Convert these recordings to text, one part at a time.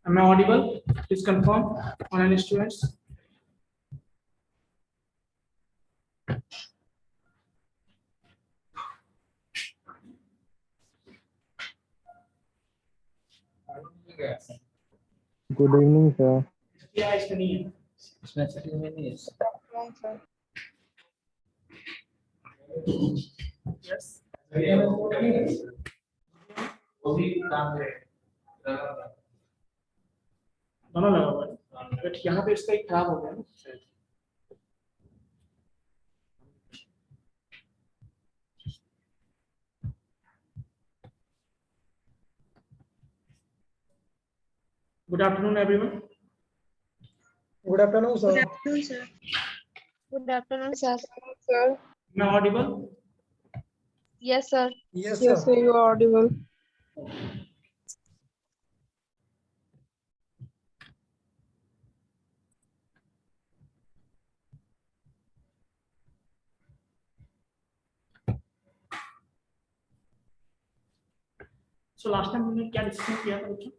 Am I audible? Please confirm, online students. Good evening, sir. Yeah, इसमें नहीं है. इसमें सेटिंग में नहीं है। Yes. वो भी काम है। दोनों लगा हुआ है. बट यहाँ पे इसका एक खराब हो गया ना. Good afternoon, everyone. Good afternoon, sir. Good afternoon, sir. Good afternoon, sir. Sir. Am I audible? Yes, sir. Yes, Yes, sir, you are audible. So last time हमने क्या डिस्कशन किया था बच्चों?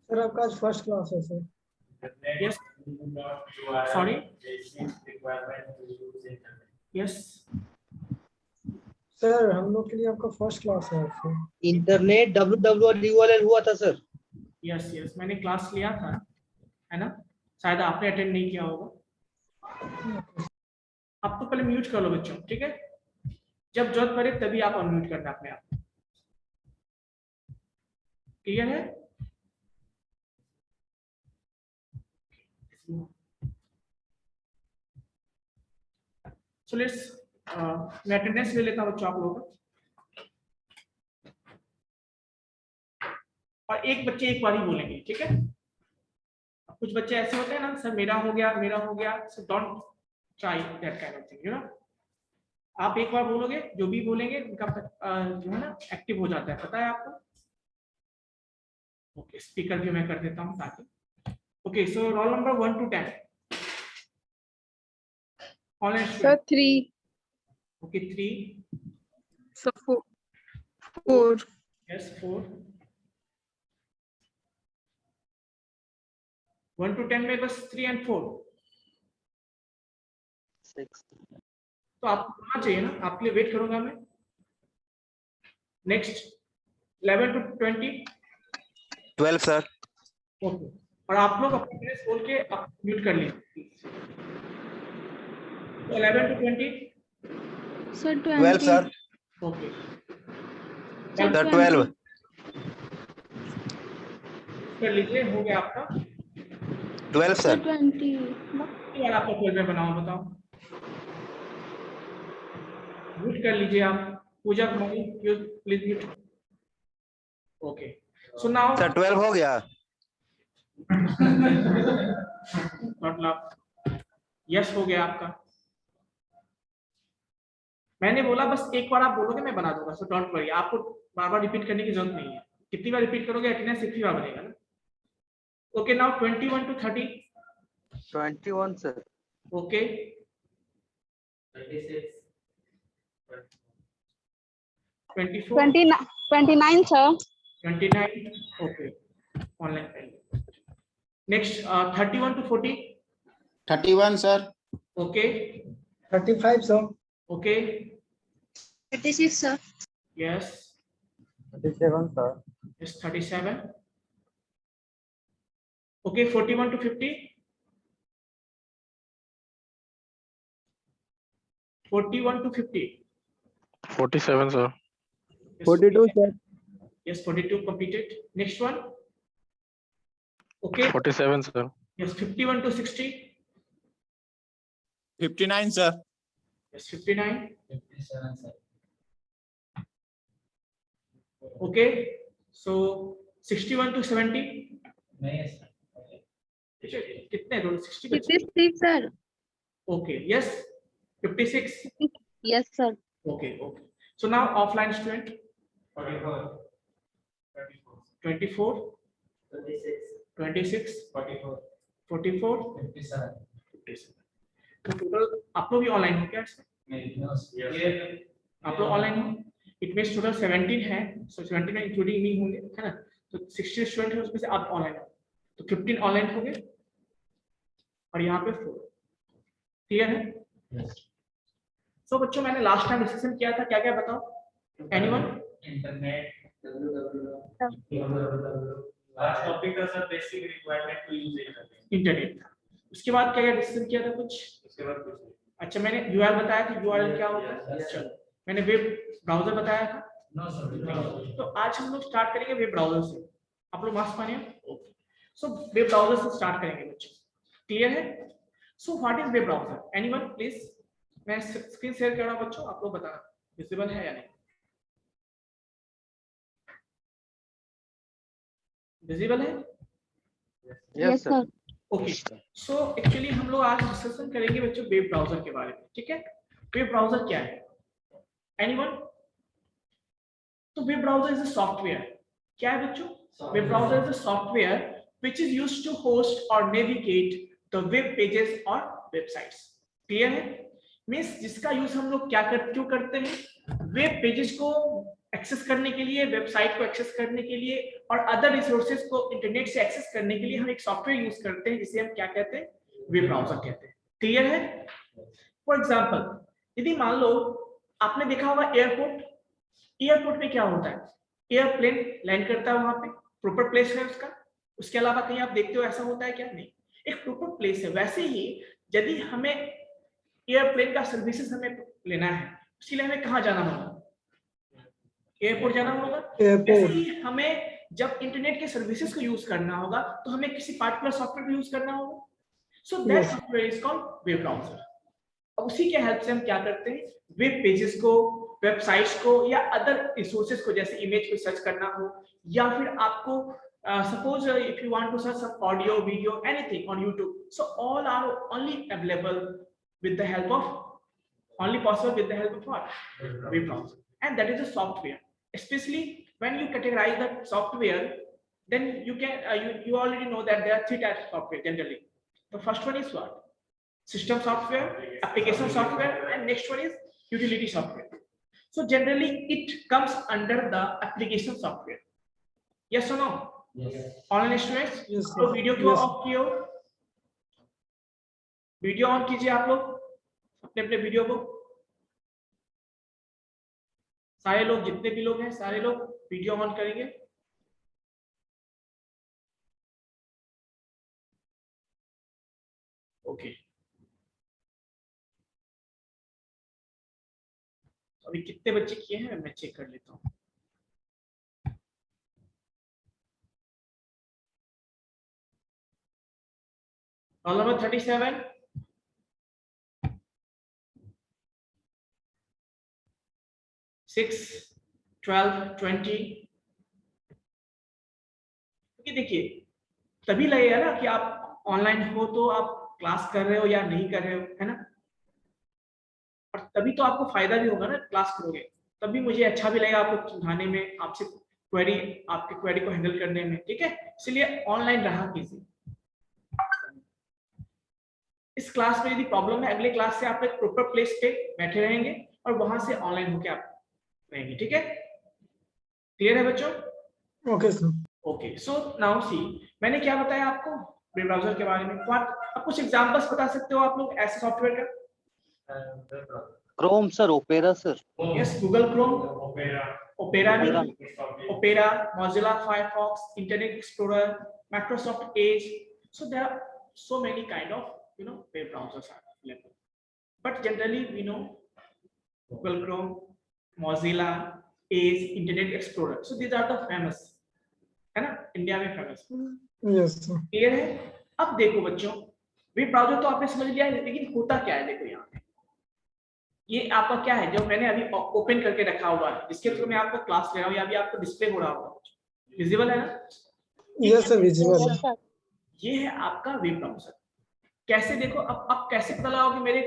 सर आपका आज फर्स्ट क्लास है sir. Yes. Sorry. Yes. Sir हम लोग के लिए आपका फर्स्ट क्लास है सर. इंटरनेट WWDOL हुआ था सर। Yes, yes. मैंने क्लास लिया था, है ना? शायद आपने अटेंड नहीं किया होगा. आप तो पहले म्यूट कर लो बच्चों, ठीक है? जब जरूरत पड़े तभी आप अनम्यूट करना अपने आप. क्लियर है? So let's मैं अटेंडेंस ले लेता हूँ बच्चों आप लोगों का. और एक बच्चे एक बार ही बोलेंगे, ठीक है? कुछ बच्चे ऐसे होते हैं ना, सर मेरा हो गया, so don't try that kind of thing, you know. आप एक बार बोलोगे, जो भी बोलेंगे उनका जो है ना एक्टिव हो जाता है, पता है आपको? ओके, स्पीकर भी मैं कर देता हूँ ताकि. Okay, so roll number 1 to 10. Online Sir, 3. Okay, 3. Sir, 4. Yes, 4. 1 to 10 में बस 3 and 4. 6 तो आपको आना चाहिए ना, आपके लिए वेट करूंगा मैं. Next 11 to 20. 12 सर. ओके, और आप लोग अपने एड्रेस बोल के आप म्यूट कर लीजिए. 11 to 20. Sir, 12 sir. Okay, sir 12. कर लीजिए, हो गया आपका. 12 Sir, सर. 20. यार आपका 12 में बनाओ, बताओ. म्यूट कर लीजिए आप. Pooja Kumari, please mute. Okay, so now sir 12 हो गया. मतलब यस हो गया आपका. मैंने बोला बस एक बार आप बोलोगे मैं बना दूंगा, सो डोंट वरी. आपको बार बार रिपीट करने की जरूरत नहीं है. कितनी बार रिपीट करोगे अटेंडेंस इतनी बार बनेगा ना. Okay, now 21 to 30. 21 sir. Okay, 24. 29, sir. 29. Okay, online पहले. Next 31 to 40. 31 sir. Okay, 35 sir. Okay, 36, sir. Yes, 37 sir. Yes, 37. Okay, 41 to 50. 41 to 50. 47 sir. Yes, 42 sir. Yes, 42 completed. Next one. Okay. 47 sir. Yes, 51 to 60. 59 sir. Yes, 59. 57 sir. Okay. So 61 to 70. नहीं sir. कितने role? 60. 56, sir. Okay. Yes. 56. Yes, sir. Okay. Okay. So now offline student. 44 24. 26 26. 44 44. 57 57. तो total आप लोग भी online हो क्या इसमें? ये आप लोग ऑनलाइन हो. इट मींस टोटल 17 है. सो 17 में इंक्लूडिंग नहीं होंगे, है ना? तो 60 स्टूडेंट है उसमें से आप ऑनलाइन हो, तो 15 ऑनलाइन हो गए और यहाँ पे 4। क्लियर है? सो बच्चों मैंने लास्ट टाइम डिस्कशन किया था, क्या क्या बताओ एनीवन? इंटरनेट, लास्ट टॉपिक का sir basic requirement to use internet. उसके बाद क्या क्या डिस्कशन किया था कुछ? उसके बाद कुछ अच्छा मैंने यूआरएल बताया था, यूआरएल क्या होता है? Yes, चलो मैंने वेब ब्राउजर बताया था। नो सर तो आज हम लोग स्टार्ट करेंगे वेब ब्राउजर से। आप लोग मास्क पहने? ओके। सो वेब ब्राउजर से स्टार्ट करेंगे बच्चों। क्लियर है? So what is web browser? Anyone please? मैं स्क्रीन शेयर कर रहा हूं बच्चों, आप लोग बताना विजिबल है या नहीं। विजिबल है? Yes, sir. Okay. So actually हम लोग आज डिस्कशन करेंगे बच्चों वेब ब्राउजर के बारे में, ठीक है? वेब ब्राउजर क्या है? एनीवन? तो web browser is a software. क्या है बच्चों? Web browser is a software which is used to host और नेविगेट द वेब पेजेस और वेबसाइट्स। क्लियर है? मींस जिसका यूज हम लोग क्यों करते हैं? वेब पेजेस को एक्सेस करने के लिए, वेबसाइट को एक्सेस करने के लिए और अदर रिसोर्सेज को इंटरनेट से एक्सेस करने के लिए हम एक सॉफ्टवेयर यूज करते हैं जिसे हम क्या कहते हैं? वेब ब्राउजर कहते हैं। क्लियर है? फॉर एग्जांपल यदि मान लो आपने देखा होगा एयरपोर्ट, एयरपोर्ट पे क्या होता है? एयरप्लेन लैंड करता है, वहां पे प्रॉपर प्लेस है उसका। उसके अलावा कहीं आप देखते हो ऐसा होता है क्या? नहीं, एक प्रॉपर प्लेस है। वैसे ही यदि हमें एयरप्लेन का सर्विसेज हमें लेना है, उसके लिए हमें कहाँ जाना होगा? एयरपोर्ट जाना होगा। ऐसे ही हमें जब इंटरनेट के सर्विसेज को यूज करना होगा तो हमें किसी पार्टिकुलर सॉफ्टवेयर को यूज करना होगा। So that software is called web browser. अब उसी के हेल्प से हम क्या करते हैं? वेब पेजेस को, वेबसाइट्स को या अदर रिसोर्सेज को, जैसे इमेज को सर्च करना हो या फिर आपको suppose if you want to search some audio, video, anything on YouTube, so all are only available with the help of, only possible with the help of what? Web browser. And that is a software. Especially when you categorize that software, then you can you already know that there are 3 types of software generally. The first one is what? System software, application software, and next one is utility software. So generally it comes under the application software. Yes or no? Yes. Online students, Yes, तो sir. Video क्यों Yes. Of किए हो? Video on कीजिए आप लोग अपने अपने video को। सारे लोग, जितने भी लोग हैं सारे लोग वीडियो ऑन करेंगे। ओके, अभी कितने बच्चे किए हैं मैं चेक कर लेता हूँ। Role number 37, 6, 12, 20। देखिए तभी लगेगा ना कि आप ऑनलाइन हो तो आप क्लास कर रहे हो या नहीं कर रहे हो, है ना? और तभी तो आपको फायदा भी होगा ना, क्लास करोगे तभी मुझे अच्छा भी लगेगा आपको समझाने में, आपसे क्वेरी, आपके क्वेरी को हैंडल करने में, ठीक है? इसलिए ऑनलाइन रहा कीजिए। इस क्लास में यदि प्रॉब्लम है, अगले क्लास से आप एक प्रॉपर प्लेस पे बैठे रहेंगे और वहां से ऑनलाइन होके आप रहेंगे, ठीक है? क्लियर है बच्चों? Okay, sir. Okay, so now सी, मैंने क्या बताया आपको वेब ब्राउजर के बारे में? आप कुछ एग्जांपल्स बता सकते हो आप लोग ऐसे सॉफ्टवेयर का? Chrome, sir. Opera, sir. Yes, Google Chrome, Opera. Opera, Opera. Opera, Mozilla Firefox, Internet Explorer, Microsoft Edge. So there are so many kind of web browsers are available, but generally we know Google Chrome, Mozilla, Edge, Internet Explorer, so these are the famous, है ना, India में famous. Yes, sir. Clear है? अब देखो बच्चों, web browser तो आपने समझ लिया है, लेकिन होता क्या है? देखो यहाँ पे ये आपका क्या है जो मैंने अभी ओपन करके रखा हुआ है, जिसके थ्रू मैं आपको क्लास ले रहा हूँ या अभी आपको डिस्प्ले हो रहा होगा, विजिबल है ना? Yes, sir. Visible. Yes, sir. ये है आपका वेब ब्राउजर। कैसे देखो, अब कैसे पता लगाओगे मेरे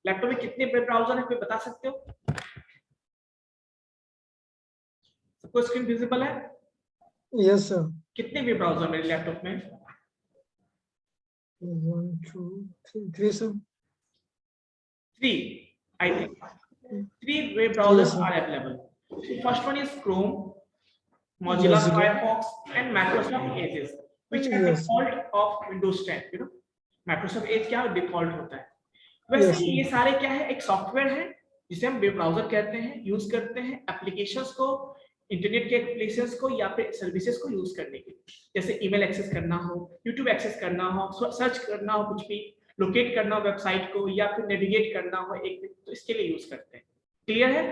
लैपटॉप में कितने वेब ब्राउजर है, कोई बता सकते हो? सबको स्क्रीन विजिबल है? Yes, sir. कितने वेब ब्राउजर मेरे लैपटॉप में? 1, 2, 3, 3, sir. 3, I think 3 web browsers Yes, sir. are available. So first one is Chrome, Mozilla Mozilla. Firefox and Microsoft Edge, which are Yes. default of Windows 10. You know, Microsoft Edge क्या default होता है. वैसे Yes. ये सारे क्या है, एक software है जिसे हम वेब ब्राउजर कहते हैं, यूज करते हैं एप्लीकेशंस को, इंटरनेट के एप्लीकेशंस को या फिर सर्विसेज को यूज करने के लिए, जैसे ईमेल एक्सेस करना हो, यूट्यूब एक्सेस करना हो, सर्च करना हो, कुछ भी लोकेट करना हो वेबसाइट को, या फिर नेविगेट करना हो एक, तो इसके लिए यूज करते हैं. क्लियर है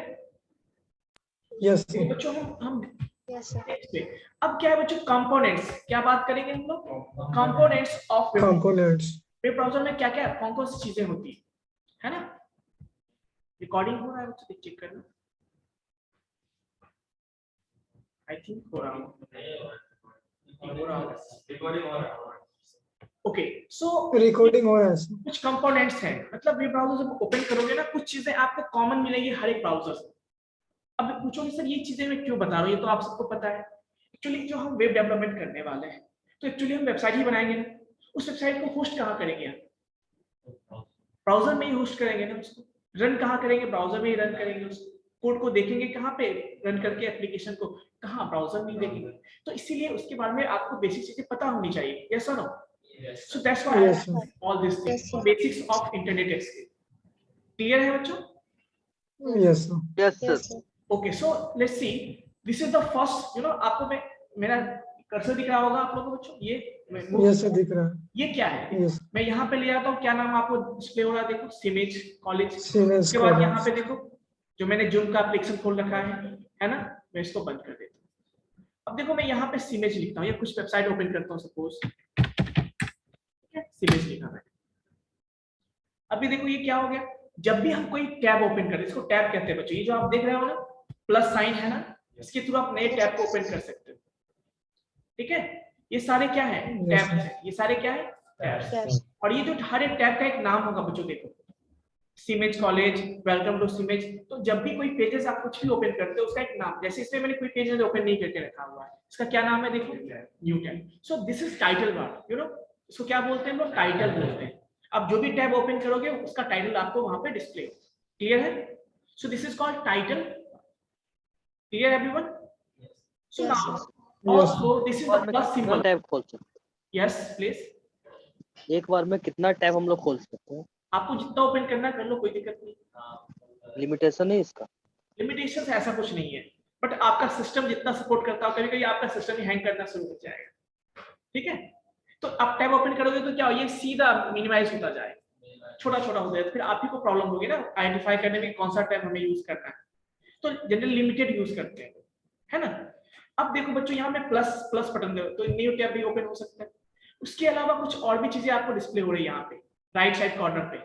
Yes, sir. बच्चों? हम Yes, sir. next पे अब क्या है बच्चों, कंपोनेंट्स. क्या बात करेंगे हम लोग? Components of web Components. Browser में क्या क्या कौन कौन सी चीजें होती है ना. रिकॉर्डिंग हो रहा है बच्चों, चेक करना. आई थिंक हो रहा है. ओके, सो Recording हो रहा है sir. कुछ कंपोनेंट्स हैं, मतलब वेब ब्राउजर जब ओपन करोगे ना, कुछ चीजें आपको कॉमन मिलेंगी हर एक ब्राउजर से. अब पूछोगे सर ये चीजें मैं क्यों बता रहा हूँ, ये तो आप सबको पता है. एक्चुअली जो हम वेब डेवलपमेंट करने वाले हैं, तो एक्चुअली हम वेबसाइट ही बनाएंगे ना, उस वेबसाइट को होस्ट कहाँ करेंगे हम? ब्राउजर में ही होस्ट करेंगे ना उसको. रन कहाँ करेंगे? ब्राउजर में ही रन करेंगे उसको. कोड को देखेंगे कहाँ पे रन करके, एप्लीकेशन को कहाँ? ब्राउजर में ही देखेंगे. तो इसीलिए उसके बारे में आपको बेसिक चीजें पता होनी चाहिए. यस और no? So that's why Yes, sir. All this things, Yes, sir. Basics of internet access. Clear है बच्चों? Yes, sir. Yes, sir. Yes, sir. Okay, so let's see. This is the first, you know, आपको मैं मेरा cursor दिख रहा होगा आप लोगों को बच्चों. ये Yes, sir. दिख रहा है. ये क्या है? Yes. मैं यहाँ पे ले आता हूँ, क्या नाम आपको डिस्प्ले हो रहा है? देखो, सिमेज कॉलेज. Siemens उसके बाद यहाँ पे College. देखो, जो मैंने जूम का एप्लीकेशन खोल रखा है ना, मैं इसको बंद कर देता हूँ. अब देखो मैं यहाँ पे सिमेज लिखता हूँ, या कुछ वेबसाइट ओपन करता हूँ सपोज, सिमेज लिखा है. अभी देखो ये क्या हो गया, जब भी हम कोई टैब ओपन करें, इसको टैब कहते हैं बच्चों. ये जो आप देख रहे हो ना, प्लस साइन है ना, इसके थ्रू आप नए टैब को ओपन कर सकते हो. ठीक है, ये सारे क्या है? Yes, टैब्स है. ये सारे क्या है? टैब्स. Yes. और ये जो हर एक टैब का एक नाम होगा बच्चों. देखो, सीमेज कॉलेज, वेलकम टू सीमेज. तो जब भी कोई पेजेस आप कुछ भी ओपन करते हो, उसका एक नाम, जैसे इसमें मैंने कोई पेज ओपन नहीं करके रखा हुआ है, इसका क्या नाम है? देखो, new tab. So this is title bar. You know, इसको क्या बोलते हैं लोग? टाइटल बोलते हैं. अब जो भी टैब ओपन करोगे उसका टाइटल आपको वहां पे डिस्प्ले हो. क्लियर है? सो this is called title. Clear everyone? So Yes, now sir. also this is the plus कितना symbol. टैब खोल सकते Yes, please. हैं? एक बार में कितना टैब हम लोग खोल सकते हैं? आपको जितना ओपन करना है कर लो, कोई दिक्कत नहीं. लिमिटेशन है इसका? लिमिटेशंस ऐसा कुछ नहीं है, बट आपका सिस्टम जितना सपोर्ट करता हो, कभी-कभी आपका सिस्टम ही हैंग करना शुरू हो जाएगा. ठीक है, तो आप टैब ओपन करोगे तो क्या हो, ये सीधा मिनिमाइज होता जाएगा, छोटा छोटा हो जाएगा. फिर आप ही को प्रॉब्लम होगी ना आइडेंटिफाई करने में कौन सा टैब हमें यूज करना है. तो जनरली लिमिटेड यूज करते हैं, है ना. अब देखो बच्चों, यहाँ में प्लस बटन दे तो न्यू टैब भी ओपन हो सकता है. उसके अलावा कुछ और भी चीजें आपको डिस्प्ले हो रही है यहाँ पे राइट साइड कॉर्नर पे.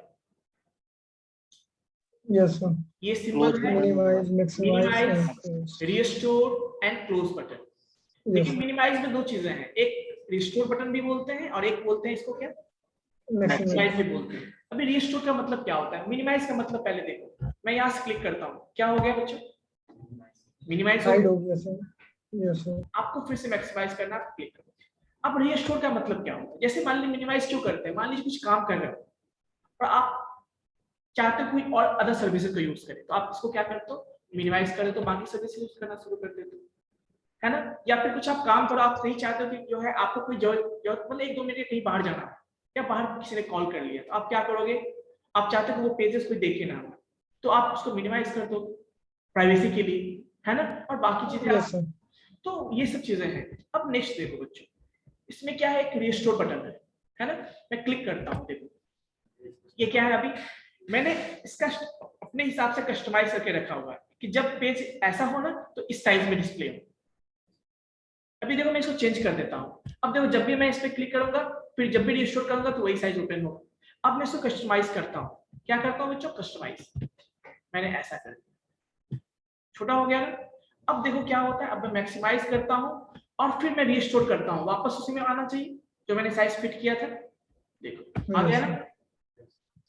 Yes, sir. ये सिंबल है Minimize, maximize, Minimize. and close. Restore and close button. Yes. लेकिन मिनिमाइज में दो चीजें हैं, एक रिस्टोर बटन भी बोलते हैं और एक बोलते हैं इसको क्या, Maximize. मैक्सिमाइज भी बोलते हैं. अभी रिस्टोर का मतलब क्या होता है, मिनिमाइज का मतलब पहले देखो. मैं यहाँ से क्लिक करता हूँ, क्या हो गया बच्चों? मिनिमाइज. Hide हो गया sir. Yes, sir. आपको फिर से मैक्सिमाइज करना, आप क्लिक करो. अब रिस्टोर का मतलब क्या होता है? जैसे मान लीजिए मिनिमाइज क्यों करते हैं, मान लीजिए कुछ काम कर रहे हो और आप चाहते हो कोई और अदर सर्विसेज को यूज करें, तो आप इसको क्या करते हो, मिनिमाइज करें तो बाकी सर्विस यूज करना शुरू कर देते हो, है ना. या फिर कुछ आप काम करो, आप नहीं चाहते हो कि जो है आपको कोई जरूरत मतलब 1-2 मिनट कहीं बाहर जाना है, या बाहर किसी ने कॉल कर लिया, तो आप क्या करोगे, आप चाहते हो वो पेजेस कोई देखे ना, तो आप उसको मिनिमाइज कर दो प्राइवेसी के लिए, है ना. और बाकी चीजें Yes, sir. तो ये सब चीजें हैं. अब नेक्स्ट देखो बच्चों, इसमें क्या है, एक रिस्टोर बटन है ना. मैं क्लिक करता हूँ, देखो ये क्या है, अभी मैंने इसका अपने हिसाब से कस्टमाइज करके रखा हुआ है कि जब पेज ऐसा हो ना तो इस साइज में डिस्प्ले हो. अभी देखो मैं इसको चेंज कर देता हूँ. अब देखो जब भी मैं इस पे क्लिक करूंगा, फिर जब भी रिस्टोर करूंगा तो वही साइज ओपन होगा. अब मैं इसको कस्टमाइज करता हूँ. क्या करता हूँ बच्चों, कस्टमाइज. मैंने ऐसा कर दिया, छोटा हो गया ना. अब देखो क्या होता है, अब मैं मैक्सिमाइज करता हूँ और फिर मैं रिस्टोर करता हूँ, वापस उसी में आना चाहिए जो मैंने साइज फिट किया था. देखो आ गया ना.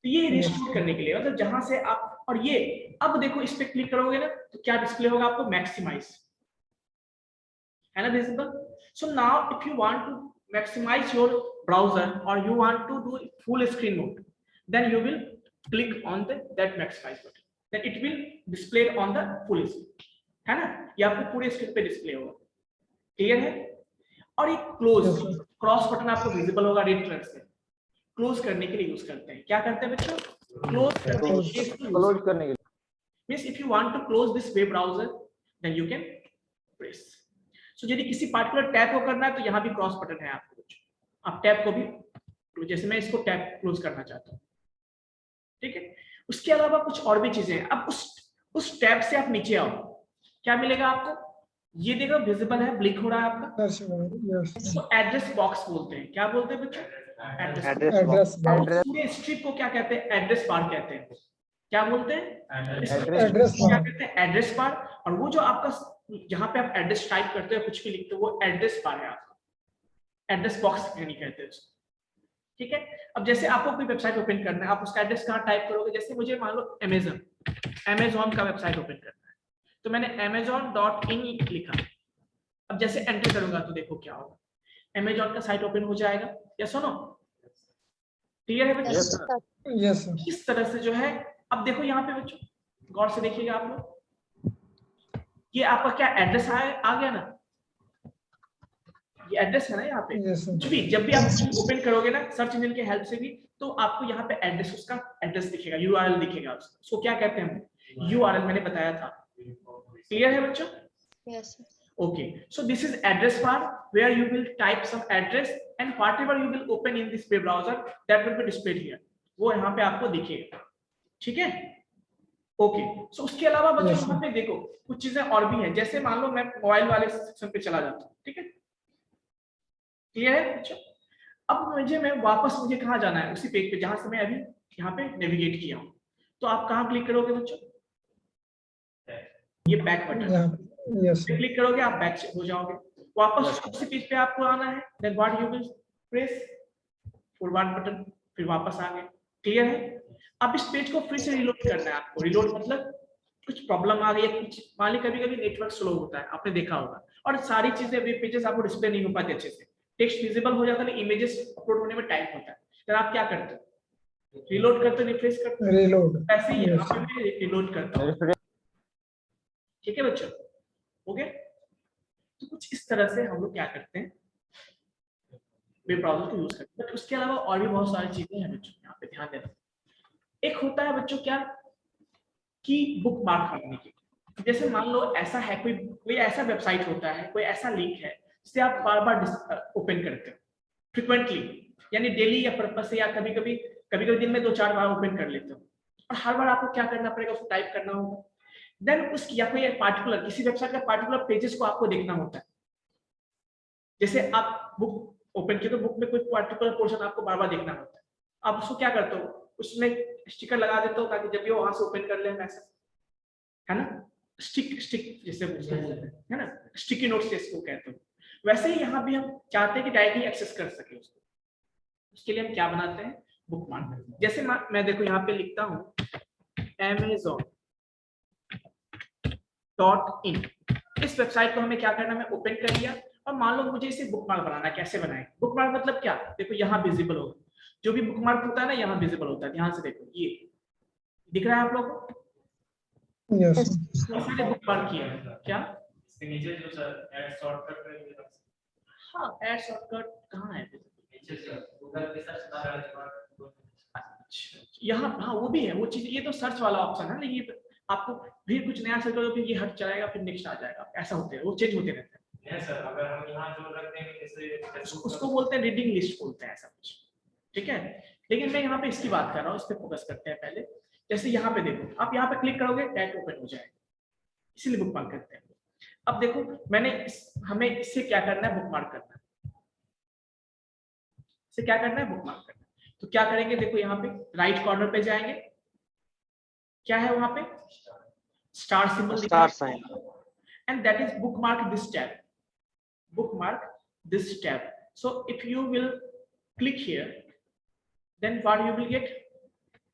तो ये रिस्टोर करने के लिए, मतलब जहां से आप, और ये अब देखो इस पे क्लिक करोगे ना तो क्या डिस्प्ले होगा आपको, मैक्सिमाइज, है ना, visible. So now if you want to maximise your browser और you want to do full screen mode, then you will click on that maximise button, then it will display on the full screen, है ना. ये आपको पूरे screen पे display होगा. Clear है? और ये close Yes, sir. Cross button आपको विजिबल होगा रेड कलर से, क्लोज करने के लिए यूज करते हैं। क्या करते हैं बच्चों? क्लोज करने के लिए इसको use क्लोज करने के लिए। means if you want to close this web browser then you can press। so यदि किसी पार्टिकुलर टैब को करना है तो यहाँ भी क्रॉस बटन है आपको, आप टैब को भी, जैसे मैं इसको टैब क्लोज करना चाहता हूँ, ठीक है। उसके अलावा कुछ और भी चीजें हैं। अब उस टैब से आप नीचे आओ, क्या मिलेगा आपको? ये देखो विजिबल है, ब्लिंक हो रहा है आपका, Yes, sir. Yes, sir. इसको एड्रेस बॉक्स बोलते हैं। क्या बोलते हैं बच्चों? एड्रेस। Address bar. पूरे स्ट्रिप को क्या कहते हैं? एड्रेस बार कहते हैं। क्या बोलते हैं? Address क्या bar. कहते हैं? Address bar. और वो जो आपका जहां पे आप एड्रेस टाइप करते हो, कुछ भी लिखते हो, वो एड्रेस बार है आपका, एड्रेस बॉक्स नहीं कहते हैं उसको, ठीक है। अब जैसे आपको कोई वेबसाइट ओपन करना है, आप उसका एड्रेस कहाँ टाइप करोगे? जैसे मुझे मान लो अमेज़न का वेबसाइट ओपन करना है, तो मैंने amazon.in लिखा। अब जैसे एंटर करूंगा तो देखो क्या होगा, अमेज़न का साइट ओपन हो जाएगा। या सुनो, क्लियर है बच्चों? Yes, sir. Yes, sir. इस तरह से जो है, अब देखो यहाँ पे बच्चों गौर से देखिएगा आप लोग, ये आपका क्या एड्रेस आ गया ना, ये एड्रेस है ना यहाँ पे। Yes, sir. जब भी आप ओपन करोगे ना सर्च इंजन की हेल्प से भी, तो आपको यहाँ पे एड्रेस, उसका एड्रेस दिखेगा, यूआरएल दिखेगा। उसको क्या कहते हैं? यूआरएल मैंने बताया था। क्लियर है बच्चों? Yes, sir. Okay, so this is address bar where you will type some address and whatever you will open in this web browser that will be displayed here, वो यहाँ पे आपको दिखेगा, ठीक है। ओके, सो उसके अलावा बच्चों Yes, sir. यहाँ पे देखो कुछ चीजें और भी हैं। जैसे मान लो मैं मोबाइल वाले सेक्शन पे चला जाता हूँ, ठीक है, क्लियर है बच्चों? अब मैं वापस, मुझे कहाँ जाना है? उसी पेज पे जहां से मैं अभी यहाँ पे नेविगेट किया हूँ। तो आप कहाँ क्लिक करोगे बच्चों? ये back button, Yeah. Yes, sir. Click करोगे आप बैक हो जाओगे, वापस उसी पेज पे आपको आना है। Then what you will press forward button, फिर वापस आ गए। क्लियर है? अब इस पेज को फिर से रिलोड करना है आपको। रिलोड मतलब कुछ प्रॉब्लम आ गई है, कुछ मान ली कभी-कभी नेटवर्क स्लो होता है, आपने देखा होगा, और सारी चीजें वेब पेजेस आपको डिस्प्ले नहीं हो पाते अच्छे से, टेक्स्ट विजिबल हो जाता है, इमेजेस अपलोड होने में टाइम होता है। फिर आप क्या करते हो? रिलोड करते हो, रिफ्रेश करते हो। Reload. ऐसे ही Yes, यहाँ पे भी रिलोड करता हूँ, ठीक है बच्चों? हो गया? तो कुछ इस तरह से हम लोग क्या करते हैं, वेब ब्राउज़र को यूज करते हैं। बट उसके अलावा और भी बहुत सारी चीजें हैं बच्चों, यहाँ पे ध्यान देना। एक होता है बच्चों क्या, कि बुक मार्क करने की। जैसे मान लो ऐसा है, कोई ऐसा वेबसाइट होता है, कोई ऐसा लिंक है जिसे आप बार बार ओपन करते हो फ्रिक्वेंटली, यानी डेली या पर्पस से, या कभी कभी दिन में 2-4 बार ओपन कर लेते हो, और हर बार आपको क्या करना पड़ेगा? उसको टाइप करना होगा। देन उसकी या कोई पार्टिकुलर किसी वेबसाइट का पार्टिकुलर पेजेस को आपको देखना होता है। जैसे आप बुक ओपन किए तो बुक में कोई पार्टिकुलर पोर्शन आपको बार बार देखना होता है। आप उसको क्या करते हो? उसमें स्टिकर लगा देते हो ताकि जब भी वो वहां से ओपन कर ले मैसेज, है ना, स्टिक जैसे बोलते हैं, है ना, स्टिकी नोट्स जिसको कहते हो। वैसे ही यहाँ भी हम चाहते हैं कि डायरेक्टली एक्सेस कर सके उसको। उसके लिए हम क्या बनाते हैं? Book mark. जैसे मैं देखो यहाँ पे लिखता हूँ amazon.in, इस वेबसाइट को हमें क्या करना है? ओपन कर लिया, और मान लो मुझे इसे बुकमार्क बनाना है। कैसे बनाए बुकमार्क? मतलब क्या, देखो यहाँ विजिबल होगा, जो भी बुकमार्क होता है ना यहाँ विजिबल होता है। ध्यान से देखो, ये दिख रहा है आप लोगों को? Yes, sir. मैंने बुकमार्क किया है क्या? इसके नीचे जो सर ऐड शॉर्टकट है, हाँ, ऐड शॉर्टकट कहाँ है? नीचे सर गूगल पे सर्च करो। यहाँ, हाँ वो भी है वो चीज। ये तो सर्च वाला ऑप्शन है, लेकिन ये आपको फिर कुछ नया सर्च करो, फिर ये हट जाएगा, फिर नेक्स्ट आ जाएगा, ऐसा होते हैं, वो चेंज होते रहते हैं। नहीं सर, अगर हम यहाँ जो रख देंगे जैसे उसको बोलते हैं रीडिंग लिस्ट बोलते हैं, ऐसा कुछ, ठीक है। लेकिन मैं यहाँ पे इसकी बात कर रहा हूँ, इस पे फोकस करते हैं पहले। जैसे यहाँ पे देखो, आप यहाँ पे क्लिक करोगे टैग ओपन हो जाएगा, इसीलिए बुकमार्क करते हैं। अब देखो हमें इससे क्या करना है? बुकमार्क करना है। इससे क्या करना है? बुकमार्क करना है। तो क्या करेंगे? देखो यहाँ पे राइट कॉर्नर पे जाएंगे, क्या है वहां पे? Star symbol, star sign, and that is bookmark this tab. Bookmark this tab. So if you will click here, then what you will get?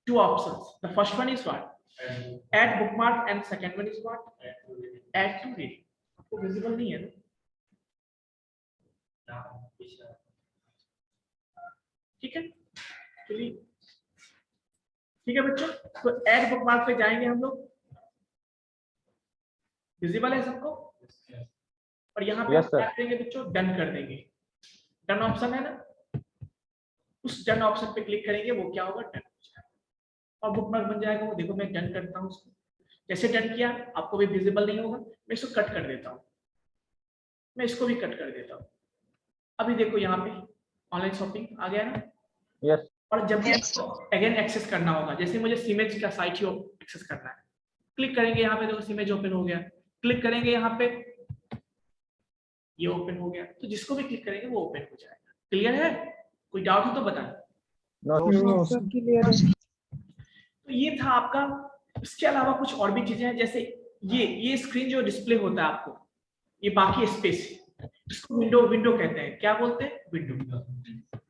Two options. The first one is what? Add bookmark, and second one is what? Add to read. आपको visible नहीं है ना? ठीक है, चलिए ठीक है बच्चों। तो ऐड बुकमार्क पे जाएंगे हम लोग। विजिबल है सबको? और यहाँ पे Yes, आप sir. क्या करेंगे बच्चों, डन कर देंगे। डन ऑप्शन है ना, उस डन ऑप्शन पे क्लिक करेंगे, वो क्या होगा, डन हो जाएगा और बुकमार्क बन जाएगा। वो देखो मैं डन करता हूँ उसको, जैसे डन किया आपको भी विजिबल नहीं होगा। मैं इसको कट कर देता हूँ, मैं इसको भी कट कर देता हूँ। अभी देखो यहाँ पे ऑनलाइन शॉपिंग आ गया ना। Yes. और जब भी आपको अगेन एक्सेस करना होगा, जैसे मुझे सिमेज का साइट ही एक्सेस करना है, क्लिक करेंगे यहाँ पे, देखो सिमेज ओपन हो गया, क्लिक करेंगे यहाँ पे, ये ओपन हो गया। तो जिसको भी क्लिक करेंगे वो ओपन हो जाएगा। क्लियर है? कोई डाउट हो तो बताएं। No. No, sir. Clear है। तो ये था आपका। इसके अलावा कुछ और भी चीजें हैं, जैसे ये स्क्रीन जो डिस्प्ले होता है आपको, ये बाकी स्पेस, इसको विंडो कहते हैं। क्या बोलते हैं? विंडो।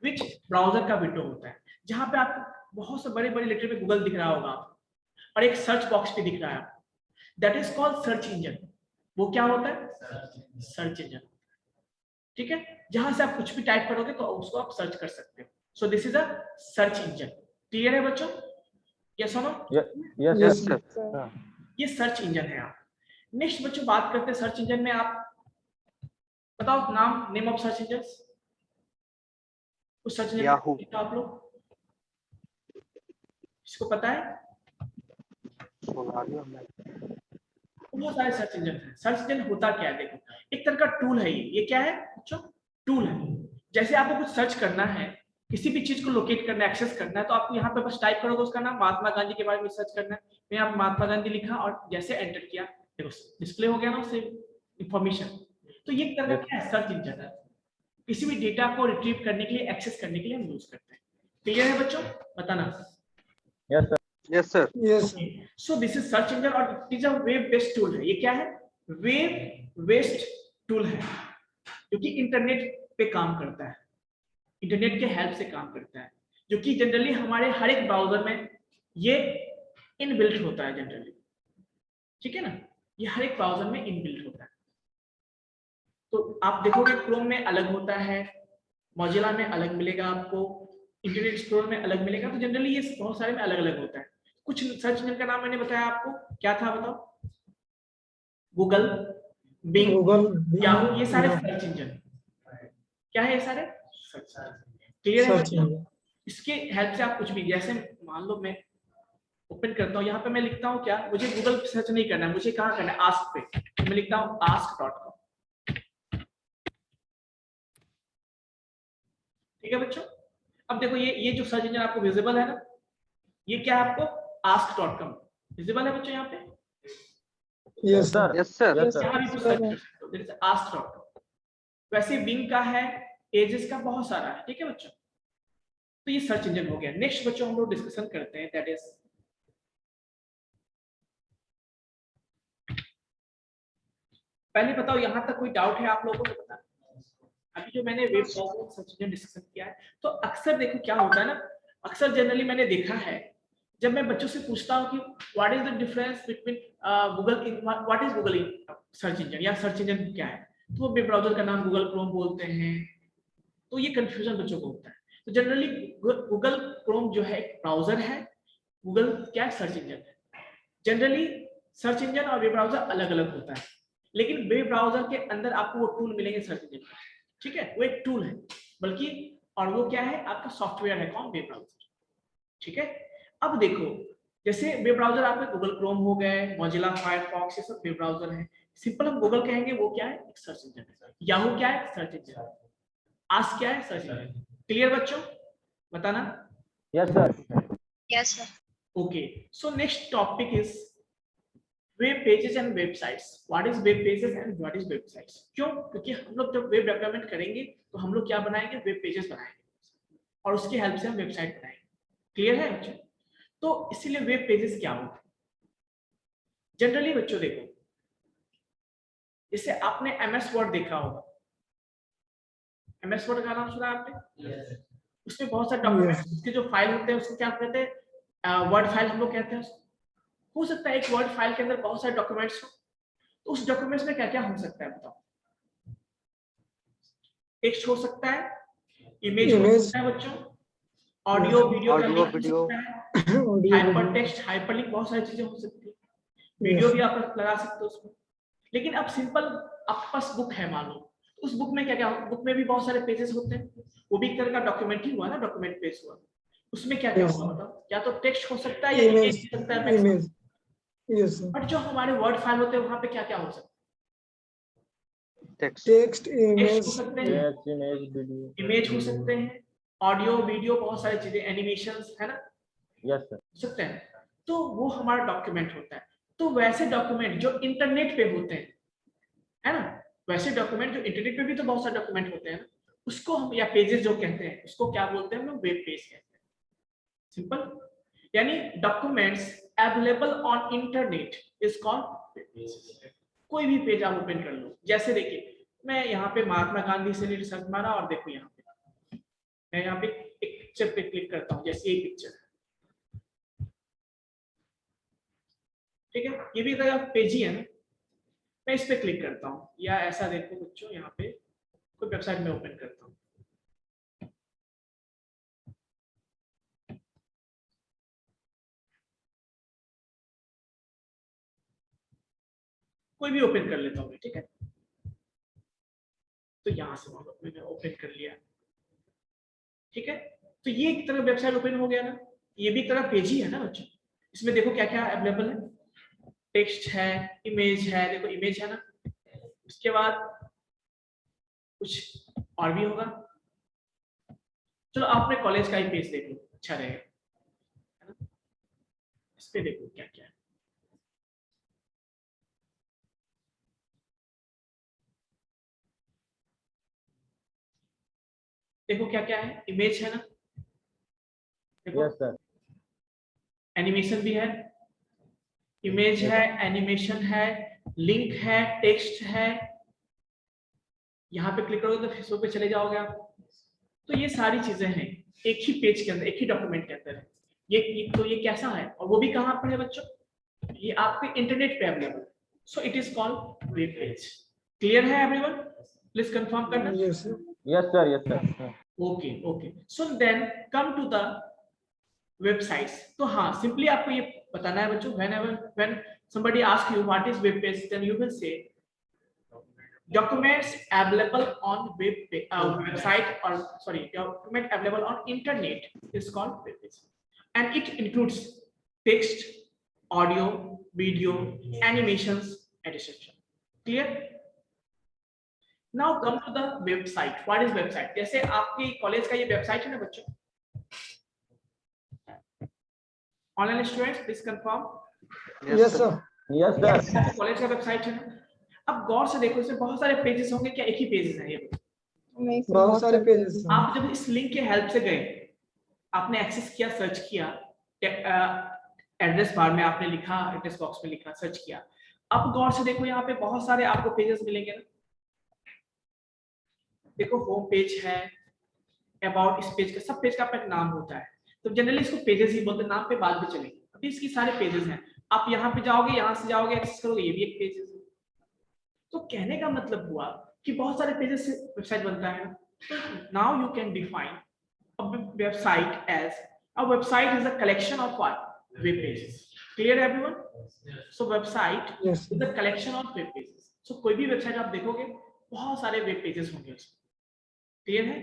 विच ब्राउजर का विंडो होता है, जहां पे आपको बहुत से बड़े बड़े लेटर में गूगल दिख रहा होगा आपको, और एक सर्च बॉक्स भी दिख रहा है आपको, that is called search engine. वो क्या होता है? Search engine. ठीक है, जहां से आप कुछ भी टाइप करोगे तो उसको आप सर्च कर सकते हो। So this is a search engine. Clear है बच्चों? यस और no? Yes, Yes, sir. sir. ये सर्च इंजन है। आप नेक्स्ट बच्चों बात करते हैं सर्च इंजन में। आप बताओ नाम, नेम ऑफ सर्च इंजन। उस सर्च इंजन Yahoo. आप लोग इसको पता है? बहुत सारे सर्च इंजन हैं। सर्च इंजन होता क्या है? देखो, एक तरह का टूल है ये क्या है बच्चों? टूल है। जैसे आपको कुछ सर्च करना है, किसी भी चीज को लोकेट करना है, एक्सेस करना है, तो आपको यहाँ पे बस टाइप करोगे उसका नाम, महात्मा गांधी के बारे में सर्च करना है, मैं यहाँ महात्मा गांधी लिखा और जैसे एंटर किया, देखो डिस्प्ले हो गया ना उससे इंफॉर्मेशन। तो ये एक तरह का क्या है? सर्च इंजन है। किसी भी डेटा को रिट्रीव करने के लिए, एक्सेस करने के लिए हम यूज करते हैं। क्लियर है बच्चों? बताना। Yes, sir. Yes, sir. Yes, sir. So this is search engine और it is a web based tool है। ये क्या है? वेब बेस्ड टूल है, जो कि इंटरनेट पे काम करता है, इंटरनेट के हेल्प से काम करता है, जो कि जनरली हमारे हर एक ब्राउजर में ये इनबिल्ट होता है जनरली। ठीक है ना, ये हर एक ब्राउजर में इनबिल्ट होता है। तो आप देखोगे क्रोम में अलग होता है, मोजिला में अलग मिलेगा आपको, इंटरनेट एक्सप्लोरर में अलग मिलेगा। तो जनरली ये बहुत सारे में अलग अलग होता है। कुछ सर्च इंजन का नाम मैंने बताया आपको, क्या था बताओ? Google, Bing, Google. याहू, ये सारे Yeah. Search engine. क्या है ये सारे? सर्च। क्लियर है Search बच्चों? engine. इसके हेल्प से आप कुछ भी, जैसे मान लो मैं ओपन करता हूँ, यहाँ पे मैं लिखता हूँ क्या, मुझे गूगल सर्च नहीं करना है, मुझे कहाँ करना है? आस्क पे। तो मैं लिखता हूँ ask.com। ठीक है बच्चों? अब देखो ये जो सर्च इंजन आपको विजिबल है ना, ये क्या है आपको? ask.com विजिबल है बच्चों यहाँ पे? Yes, sir. Yes, sir. Yes, sir. यहाँ भी कुछ सर्च कर सकते हो, जैसे ask.com। वैसे बिंग का है, एजेस का बहुत सारा है। ठीक है बच्चों? तो ये सर्च इंजन हो गया। नेक्स्ट बच्चों हम लोग डिस्कशन करते हैं, दैट इज पहले बताओ यहाँ तक कोई डाउट है आप लोगों को? बता, अभी जो मैंने web browser search engine discussion किया है, तो अक्सर देखो क्या होता है ना, अक्सर जनरली मैंने देखा है, जब मैं बच्चों से पूछता हूँ कि what is the difference between Google, what is Google search engine या सर्च इंजन क्या है, तो वो वेब ब्राउज़र का नाम गूगल क्रोम बोलते हैं। तो ये कंफ्यूजन बच्चों को होता है। तो जनरली गूगल क्रोम जो है एक ब्राउज़र है, गूगल क्या है? सर्च इंजन है। जनरली सर्च इंजन और वेब ब्राउज़र अलग अलग होता है, लेकिन वेब ब्राउज़र के अंदर आपको वो टूल मिलेंगे सर्च इंजन का। ठीक है, वो एक टूल है बल्कि, और वो क्या है? आपका सॉफ्टवेयर है, कौन? Web browser. ठीक है, अब देखो जैसे वेब ब्राउज़र आपके गूगल क्रोम हो गए, मोजिला फायरफॉक्स, ये सब वेब ब्राउज़र है। सिंपल हम गूगल कहेंगे, वो क्या है? एक सर्च इंजन है। याहू क्या है? Search engine. आस्क क्या है? Search engine. क्लियर बच्चों? बताना। Yes, sir. Yes, sir. Okay, so next topic is web pages and websites. What is web pages and what is websites? क्यों? क्योंकि हम लोग जब वेब डेवलपमेंट करेंगे तो हम लोग क्या बनाएंगे? वेब पेजेस बनाएंगे और उसकी हेल्प से हम वेबसाइट बनाएंगे। क्लियर है बच्चों? तो इसीलिए वेब पेजेस क्या होते हैं जनरली बच्चों? देखो जैसे आपने MS वर्ड देखा होगा, MS वर्ड का नाम सुना आपने? उसमें बहुत सारे डॉक्यूमेंट्स, उसके जो फाइल होते हैं उसको क्या कहते हैं? वर्ड फाइल हम लोग कहते हैं उसको। हो सकता है एक वर्ड फाइल के अंदर बहुत सारे डॉक्यूमेंट्स हो, तो उस डॉक्यूमेंट्स में क्या क्या हो सकता है बताओ? टेक्स्ट हो सकता है, इमेज हो सकता है बच्चों, audio video, hyper text, hyperlink, बहुत सारी चीजें हो सकती है। वीडियो भी आप लगा सकते हो उसमें। लेकिन अब सिंपल आपके पास बुक है मान लो, तो उस बुक में क्या क्या, बुक में भी बहुत सारे पेजेस होते हैं, वो भी एक तरह का डॉक्यूमेंट ही हुआ ना, डॉक्यूमेंट पेज हुआ। उसमें क्या क्या Yes. होगा बताओ, या तो टेक्स्ट हो सकता है या Image. इमेज हो सकता है, Image. Yes, sir. बट जो हमारे वर्ड फाइल होते हैं वहां पे क्या क्या हो सकता टेक्स्ट Text, है, टेक्स्ट image. हो सकते हैं, Text, image, video. इमेज हो सकते हैं, ऑडियो वीडियो, बहुत सारी चीजें, एनिमेशंस है ना, Yes, sir. हो सकते हैं। तो वो हमारा डॉक्यूमेंट होता है। तो वैसे डॉक्यूमेंट जो इंटरनेट पे होते हैं, है ना, वैसे डॉक्यूमेंट जो इंटरनेट पे भी तो बहुत सारे डॉक्यूमेंट होते हैं ना, उसको हम, या पेजेस जो कहते हैं, उसको क्या बोलते हैं हम लोग, वेब पेज कहते हैं। सिंपल। यानी documents available on internet is called web page. कोई भी पेज आप ओपन कर लो, जैसे देखिए मैं यहाँ पे महात्मा गांधी से रिसर्च मारा, और देखो यहाँ पे मैं यहाँ पे एक पिक्चर पे क्लिक करता हूँ, जैसे ये पिक्चर, ठीक है, ये भी एक पेज ही है ना, मैं इस पे क्लिक करता हूँ, या ऐसा देखो बच्चों, यहाँ पे कोई वेबसाइट में ओपन करता हूँ, कोई भी ओपन कर लेता हूँ, ठीक है। तो यहाँ से मैंने ओपन कर लिया, ठीक है। तो ये एक तरह वेबसाइट ओपन हो गया ना, ये भी एक तरह पेज ही है ना बच्चों। इसमें देखो क्या क्या अवेलेबल है, टेक्स्ट है, इमेज है, देखो इमेज है ना, उसके बाद कुछ और भी होगा। चलो आपने कॉलेज का ही पेज देख लो, अच्छा रहेगा, है ना। इस पे देखो क्या क्या है, देखो क्या क्या है, इमेज है ना, देखो Yes, sir. एनिमेशन भी है, इमेज है, एनिमेशन है, लिंक है, टेक्स्ट है। यहाँ पे क्लिक करोगे तो फेसबुक पे चले जाओगे आप। तो ये सारी चीजें हैं एक ही पेज के अंदर, एक ही डॉक्यूमेंट के अंदर है। तो ये कैसा है, और वो भी कहाँ पर है बच्चों, ये आपके इंटरनेट पे available. So it is called web page. Clear है एवरीवन? प्लीज कंफर्म करना। Yes, sir. Yes, sir. Yes, sir. Okay okay, so then come to the websites. तो हाँ, सिंपली आपको ये बताना है बच्चों, when somebody asks you what is web page, then you will say documents available on website, or sorry, document available on internet is called web page, and it includes text, audio, video, animations, etc. Clear? Now come to the website. What is website? जैसे आपकी college का ये website है ना बच्चों, online students please confirm. Yes, sir. Yes, sir. College का website है ना। अब गौर से देखो, इसमें बहुत सारे पेजेस होंगे, क्या एक ही पेजेस है ये? नहीं sir, बहुत सारे पेजेस हैं। आप जब इस लिंक के हेल्प से गए, आपने एक्सेस किया, सर्च किया, एड्रेस बार में आपने लिखा, एड्रेस बॉक्स में लिखा, सर्च किया। अब गौर से देखो, यहाँ पे बहुत सारे आपको पेजेस मिलेंगे ना। देखो होम पेज है, अबाउट, इस पेज का, सब पेज का अपना नाम होता है, तो जनरली इसको पेजेस ही बोलते हैं, नाम पे बाद में चलेंगे। अभी इसकी सारे पेजेस हैं, आप यहाँ पे जाओगे, यहाँ से जाओगे, एक्सेस करोगे, ये भी एक पेज है। तो कहने का मतलब हुआ कि बहुत सारे पेजेस से वेबसाइट बनता है। तो now you can define a website as a website is a collection of what? Web pages. Clear everyone? So website Yes. is a collection of web pages. So कोई भी वेबसाइट आप देखोगे, बहुत सारे वेब पेजेस होंगे उसमें। Clear है?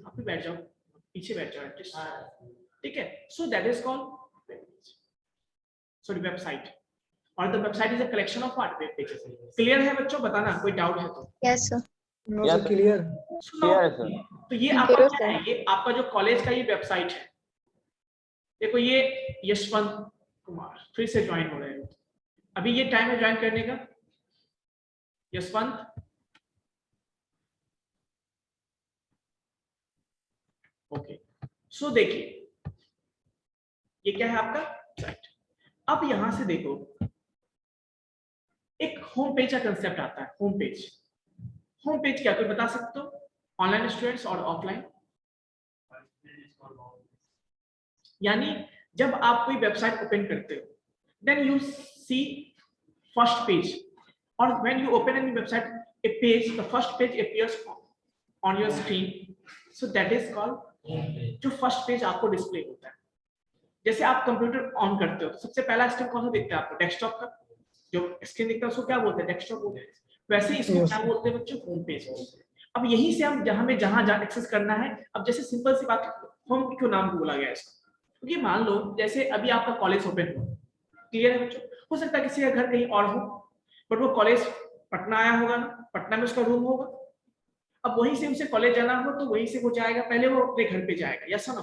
आप भी बैठ जाओ, पीछे बैठ जाओ एटलीस्ट, ठीक है। So that is called web page, sorry website, और the website is a collection of what? Web pages. Clear है बच्चों? बताना कोई डाउट है तो। yes sir, No, Yes, sir. sir. Clear. Clear है, sir. तो ये आपका Yes, क्या है, ये आपका जो कॉलेज का ये वेबसाइट है। देखो ये यशवंत कुमार फिर से ज्वाइन हो रहे हैं, अभी ये टाइम है ज्वाइन करने का। यशवंत, ओके। सो देखिए ये क्या है आपका साइट। अब यहां से देखो, एक होम पेज का कंसेप्ट आता है। होम पेज, होम पेज क्या, कोई बता सकते हो? ऑनलाइन स्टूडेंट्स और ऑफलाइन? यानी जब आप कोई वेबसाइट ओपन करते हो, then you see first page, और when you open any website, a page, the first page appears on your screen, so that is called, जो फर्स्ट पेज आपको डिस्प्ले होता है। जैसे आप कंप्यूटर ऑन करते हो तो सबसे पहला स्क्रीन कौन सा दिखता है आपको? डेस्कटॉप का जो स्क्रीन दिखता है उसको क्या बोलते हैं? डेस्कटॉप बोलते हैं। वैसे ही इसको Yes, क्या sir. बोलते हैं बच्चों, होम पेज बोलते हैं। अब यहीं से हम जहां एक्सेस करना है, अब जैसे सिंपल सी बात, होम क्यों नाम बोला गया इसको, क्योंकि मान लो जैसे अभी आपका कॉलेज ओपन हुआ, क्लियर है बच्चों, हो सकता है किसी का घर कहीं और हो, बट वो कॉलेज पटना आया होगा ना, पटना में उसका रूम होगा, अब वहीं से उसे कॉलेज जाना हो तो वहीं से वो जाएगा, पहले वो अपने घर पे जाएगा, यस ना,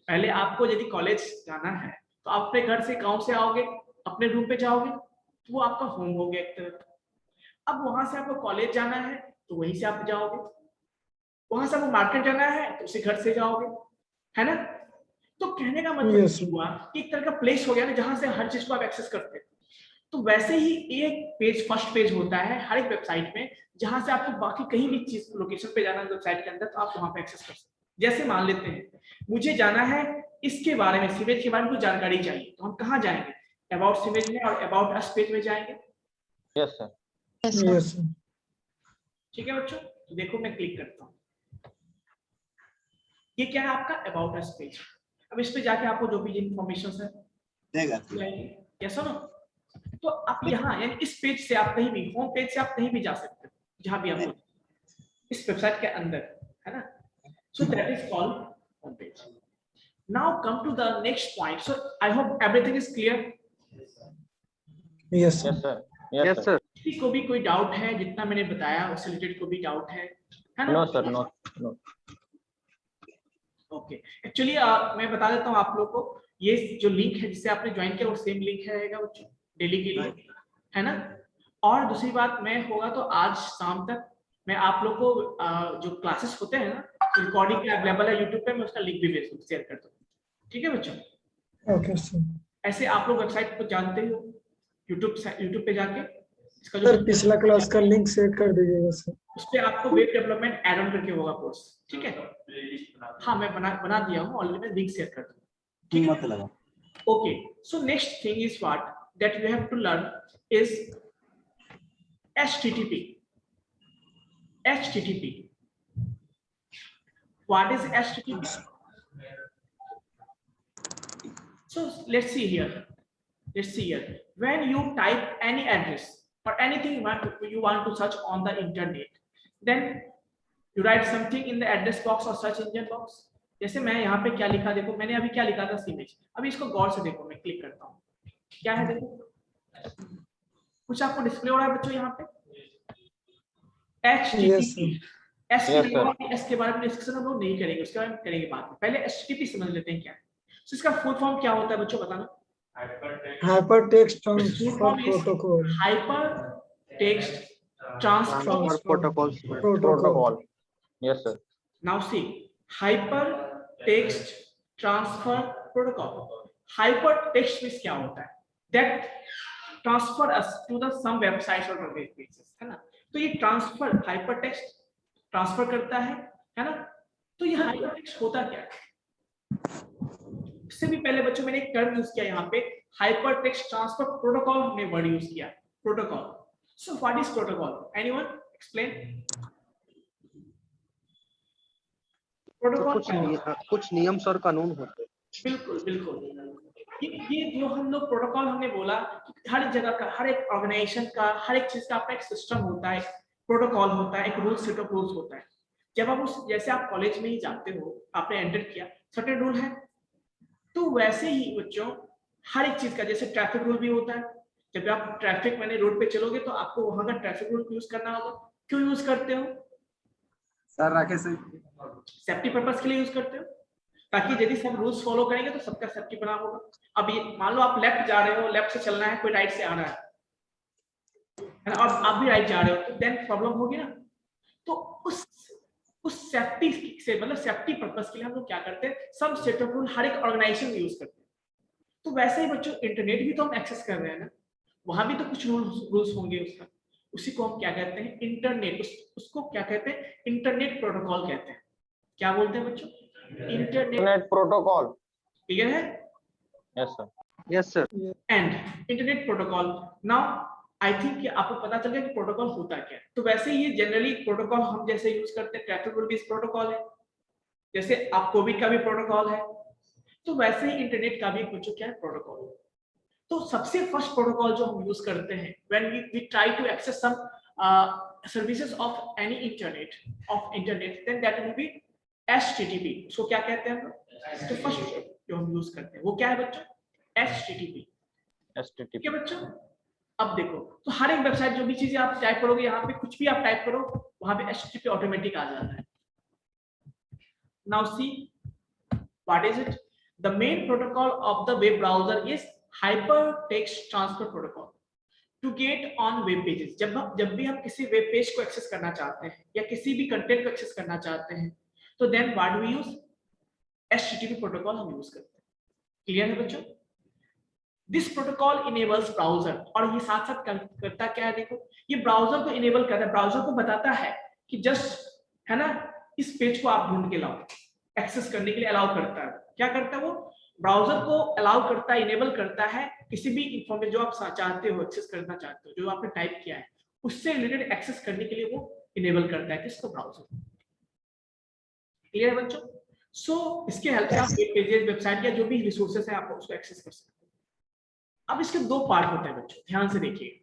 पहले आपको यदि कॉलेज जाना है तो आप अपने घर से, गांव से आओगे, अपने रूम पे जाओगे, तो वो आपका होम हो गया एक तरह का। अब वहां से आपको कॉलेज जाना है तो वहीं से आप जाओगे, वहां से आपको मार्केट जाना है तो उसी घर से जाओगे, है ना। तो कहने का मतलब Yes, ये हुआ कि एक तरह का प्लेस हो गया ना जहां से हर चीज को आप एक्सेस करते हैं। तो वैसे ही एक पेज, फर्स्ट पेज होता है हर एक वेबसाइट में, जहां से आपको बाकी कहीं भी चीज लोकेशन पे जाना है वेबसाइट के अंदर, तो आप वहां पे एक्सेस कर सकते हैं। जैसे मान लेते हैं मुझे जाना है इसके बारे में, सीवेज के बारे में कुछ जानकारी चाहिए, तो हम कहाँ जाएंगे, अबाउट सीवेज में और अबाउट अस पेज में जाएंगे, Yes, sir. Yes, sir. ठीक है बच्चों। तो देखो मैं क्लिक करता हूँ, ये क्या है आपका अबाउट अस पेज। अब इस पे जाके आपको जो भी इंफॉर्मेशन है देगा। यस नो, तो आप यहाँ यानी इस पेज से आप कहीं भी, होम पेज से आप कहीं भी जा सकते हो, जहां भी आप इस वेबसाइट के अंदर, है ना। So that is called home page. Now come to the next point. So I hope everything is clear. Yes, sir. Yes, sir. Yes, Yes, sir. sir. किसी को भी कोई डाउट है, जितना मैंने बताया उससे रिलेटेड कोई भी डाउट है ना? No, sir. No. No. Okay, actually मैं बता देता हूँ आप लोग को, ये जो लिंक है जिससे आपने ज्वाइन किया वो सेम लिंक रहेगा बच्चों डेली के लिए, है ना। और दूसरी बात, मैं होगा तो आज शाम तक मैं आप लोग को जो क्लासेस होते हैं ना, रिकॉर्डिंग अवेलेबल है यूट्यूब पे, मैं उसका लिंक भी भेज दूँ, शेयर कर दूँ, ठीक है बच्चों। Okay, sir. ऐसे आप लोग वेबसाइट को जानते हो, यूट्यूब पे जाके इसका सर जो पिछला क्लास का लिंक शेयर कर दीजिएगा सर। उस पे आपको वेब डेवलपमेंट ऐड ऑन करके होगा कोर्स, ठीक है। हाँ मैं बना दिया हूँ ऑलरेडी, मैं लिंक शेयर कर दूँ, ठीक है। मत लगा। Okay, so next thing is what that you have to learn is HTTP. HTTP. What is HTTP? So let's see here. Let's see here. When you type any address or anything you want to search on the internet, then you write something in the address box or search engine box. जैसे मैं यहाँ पे क्या लिखा, देखो मैंने अभी क्या लिखा था सीमेज, अभी इसको गौर से देखो, मैं क्लिक करता हूँ, क्या है देखो, कुछ आपको डिस्प्ले हो रहा है बच्चों यहाँ पे, HTTP। एस के बारे में डिस्कशन हम लोग नहीं करेंगे, उसके बारे में करेंगे बाद में, पहले HTTP समझ लेते हैं क्या है। तो इसका फुल फॉर्म क्या होता है बच्चों, बताना। Hypertext Full Transfer form is Protocol. Hypertext Transfer Protocols. Protocol. Yes, sir. Now see, Hypertext Transfer Protocol. Hypertext means क्या होता है? That transfer us to the some websites or web pages, है ना। तो ये ट्रांसफर, हाइपरटेक्स्ट ट्रांसफर करता है ना। तो ये हाइपरटेक्स्ट होता क्या है? इससे भी पहले बच्चों मैंने एक टर्म यूज किया यहाँ पे, हाइपरटेक्स्ट ट्रांसफर प्रोटोकॉल, हमने वर्ड यूज किया, protocol. So what is protocol? Anyone explain. Protocol कुछ नियम और कानून होते हैं। बिल्कुल बिल्कुल, ये जो हम लोग प्रोटोकॉल हमने बोला, हर एक जगह का, हर एक ऑर्गेनाइजेशन का, हर एक चीज का अपना एक सिस्टम होता है, प्रोटोकॉल होता है, एक रूल, सेट ऑफ रूल्स होता है। जब आप उस, जैसे आप कॉलेज में ही जाते हो, आपने एंटर किया, सर्टेन रूल है, तो वैसे ही बच्चों हर एक चीज का, जैसे ट्रैफिक रूल भी होता है, जब आप ट्रैफिक मैंने रोड पे चलोगे तो आपको वहां का ट्रैफिक रूल यूज करना होगा। क्यों यूज करते हो सर? राकेश सेफ्टी पर्पस के लिए यूज करते हो, ताकि यदि सब रूल्स फॉलो करेंगे तो सबका सेफ्टी बना होगा। अब ये मान लो आप लेफ्ट जा रहे हो, लेफ्ट से चलना है, कोई राइट से आ रहा है ना, और आप भी राइट जा रहे हो, तो देन प्रॉब्लम होगी ना। तो उस सेफ्टी से, मतलब सेफ्टी पर्पस के लिए हम लोग क्या करते हैं, सब सेट ऑफ रूल हर एक ऑर्गेनाइजेशन में यूज करते हैं। तो वैसे ही बच्चों इंटरनेट भी तो हम एक्सेस कर रहे हैं ना, वहां भी तो कुछ रूल्स होंगे उसका, उसी को हम क्या कहते हैं, इंटरनेट, उसको क्या कहते हैं, इंटरनेट प्रोटोकॉल कहते हैं। क्या बोलते हैं बच्चों? Internet protocol. क्लियर है? Yes, sir. Yes, sir. And internet protocol. Now I think कि आपको पता चल गया कि प्रोटोकॉल होता क्या है। तो वैसे ही जनरली प्रोटोकॉल हम जैसे यूज करते हैं, ट्रैफिक रूल भी प्रोटोकॉल है, जैसे आप कोविड का भी प्रोटोकॉल है, तो वैसे ही इंटरनेट का भी बच्चों क्या है, प्रोटोकॉल। तो सबसे फर्स्ट प्रोटोकॉल जो हम यूज करते हैं when we try to access some services of any internet then that will be HTTP. उसको क्या कहते हैं हम लोग? तो फर्स्ट जो हम यूज करते हैं वो क्या है बच्चों? HTTP. HTTP. ठीक है बच्चों, अब देखो तो हर एक वेबसाइट जो भी चीजें आप टाइप करोगे यहाँ पे कुछ भी आप टाइप करो वहां पे HTTP ऑटोमेटिक आ जाता है. Now see what is it? The main protocol of the web browser is hypertext transfer protocol to get on web pages. जब भी हम किसी वेब पेज को एक्सेस करना चाहते हैं या किसी भी कंटेंट को एक्सेस करना चाहते हैं तो then what do we use? HTTP protocol हम यूज करते हैं. क्लियर है बच्चों? दिस प्रोटोकॉल इनेबल्स ब्राउजर, और ये साथ साथ करता क्या है? देखो ये ब्राउजर को इनेबल करता है, ब्राउजर को बताता है कि जस्ट है ना इस पेज को आप ढूंढ के लाओ, एक्सेस करने के लिए अलाउ करता है. क्या करता है वो? ब्राउजर को अलाउ करता है, इनेबल करता है किसी भी इंफॉर्मेशन जो आप चाहते हो एक्सेस करना चाहते हो, जो आपने टाइप किया है उससे रिलेटेड एक्सेस करने के लिए वो इनेबल करता है किसको? ब्राउजर. क्लियर है बच्चों? सो इसके हेल्प से आप वेब पेजेस, वेबसाइट या जो भी रिसोर्सेस है आप उसको एक्सेस कर सकते हैं. अब इसके दो पार्ट होते हैं बच्चों, ध्यान से देखिए.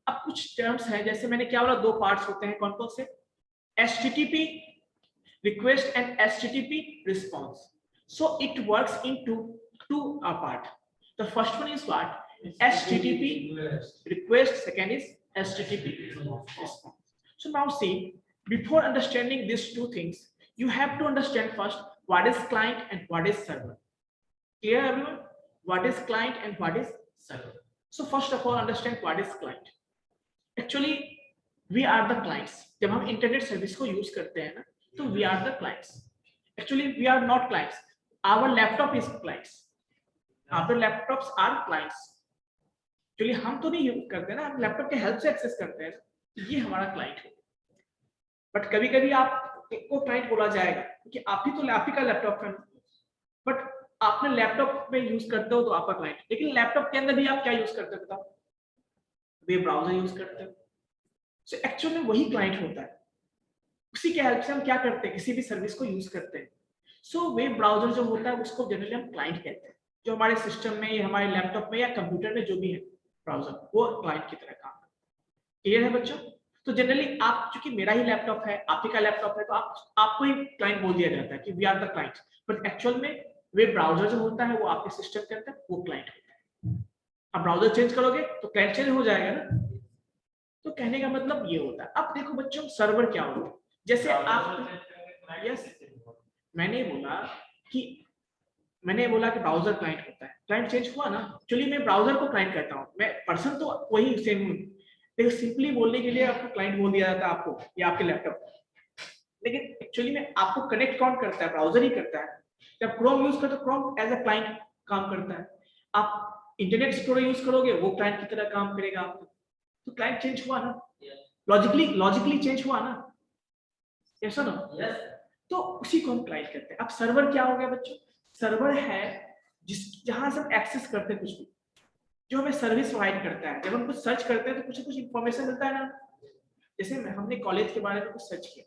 अब कुछ टर्म्स हैं, जैसे मैंने क्या बोला, दो पार्ट्स होते हैं. कौन कौन से? HTTP request and HTTP response. So it works in two part. The first one is what? HTTP request. Second is HTTP response. So now see, before understanding these two things, you have to understand first what is client and what is server. Clear everyone? What is client and what is server? So first of all, understand what is client. Actually, we are the clients. जब हम internet service को use करते हैं ना तो we are the clients. Actually, we are not clients. Our laptop is clients. Our laptops are clients. Actually, हम तो नहीं यूज करते ना, हम लैपटॉप के हेल्प से एक्सेस करते हैं. ये हमारा क्लाइंट है. बट कभी कभी आपको क्लाइंट बोला जाएगा क्योंकि आप ही का लैपटॉप है, बट आपने लैपटॉप में यूज करते हो तो आपका क्लाइंट. लेकिन लैपटॉप के अंदर भी आप क्या यूज करते हो बताओ? वेब ब्राउजर यूज करते हो. सो एक्चुअल में वही क्लाइंट होता है. उसी के हेल्प से हम क्या करते हैं? किसी भी सर्विस को यूज करते हैं. सो वेब ब्राउजर जो होता है उसको जनरली हम क्लाइंट कहते हैं. जो हमारे सिस्टम में या हमारे लैपटॉप में या कंप्यूटर में जो भी है ब्राउजर, वो क्लाइंट की तरह काम करता है. क्लियर है बच्चों? तो जनरली आप, चूंकि मेरा ही लैपटॉप है, आप ही का लैपटॉप है, तो आपको ही क्लाइंट बोल दिया जाता है कि we are the client. But actual में वेब ब्राउजर जो होता है वो आपके सिस्टम के अंदर वो क्लाइंट होता है. अब ब्राउजर चेंज करोगे तो क्लाइंट चेंज हो जाएगा ना. तो कहने का मतलब ये होता है. अब देखो बच्चों, सर्वर क्या होता है? जैसे आप, यस, मैंने बोला कि ब्राउजर क्लाइंट होता है. क्लाइंट चेंज हुआ ना. एक्चुअली मैं ब्राउजर को क्लाइंट कहता हूँ, मैं पर्सन तो वही सेम हूँ. लेकिन सिंपली बोलने के लिए आपको क्लाइंट बोल दिया जाता है आपको या आपके लैपटॉप. लेकिन एक्चुअली में आपको कनेक्ट कौन करता है? ब्राउजर ही करता है. जब क्रोम यूज करते हो, क्रोम एज अ क्लाइंट काम करता है. आप इंटरनेट एक्सप्लोरर यूज करोगे, वो क्लाइंट की तरह काम करेगा आपको. तो क्लाइंट चेंज हुआ ना, लॉजिकली चेंज हुआ ना. यस और नो? तो उसी को हम क्लाइंट कहते हैं. अब सर्वर क्या हो गया बच्चों? सर्वर है जहां से हम एक्सेस करते हैं कुछ भी, जो हमें सर्विस प्रोवाइड करता है. जब हम कुछ सर्च करते हैं तो कुछ इंफॉर्मेशन मिलता है ना. जैसे हमने कॉलेज के बारे में कुछ सर्च किया,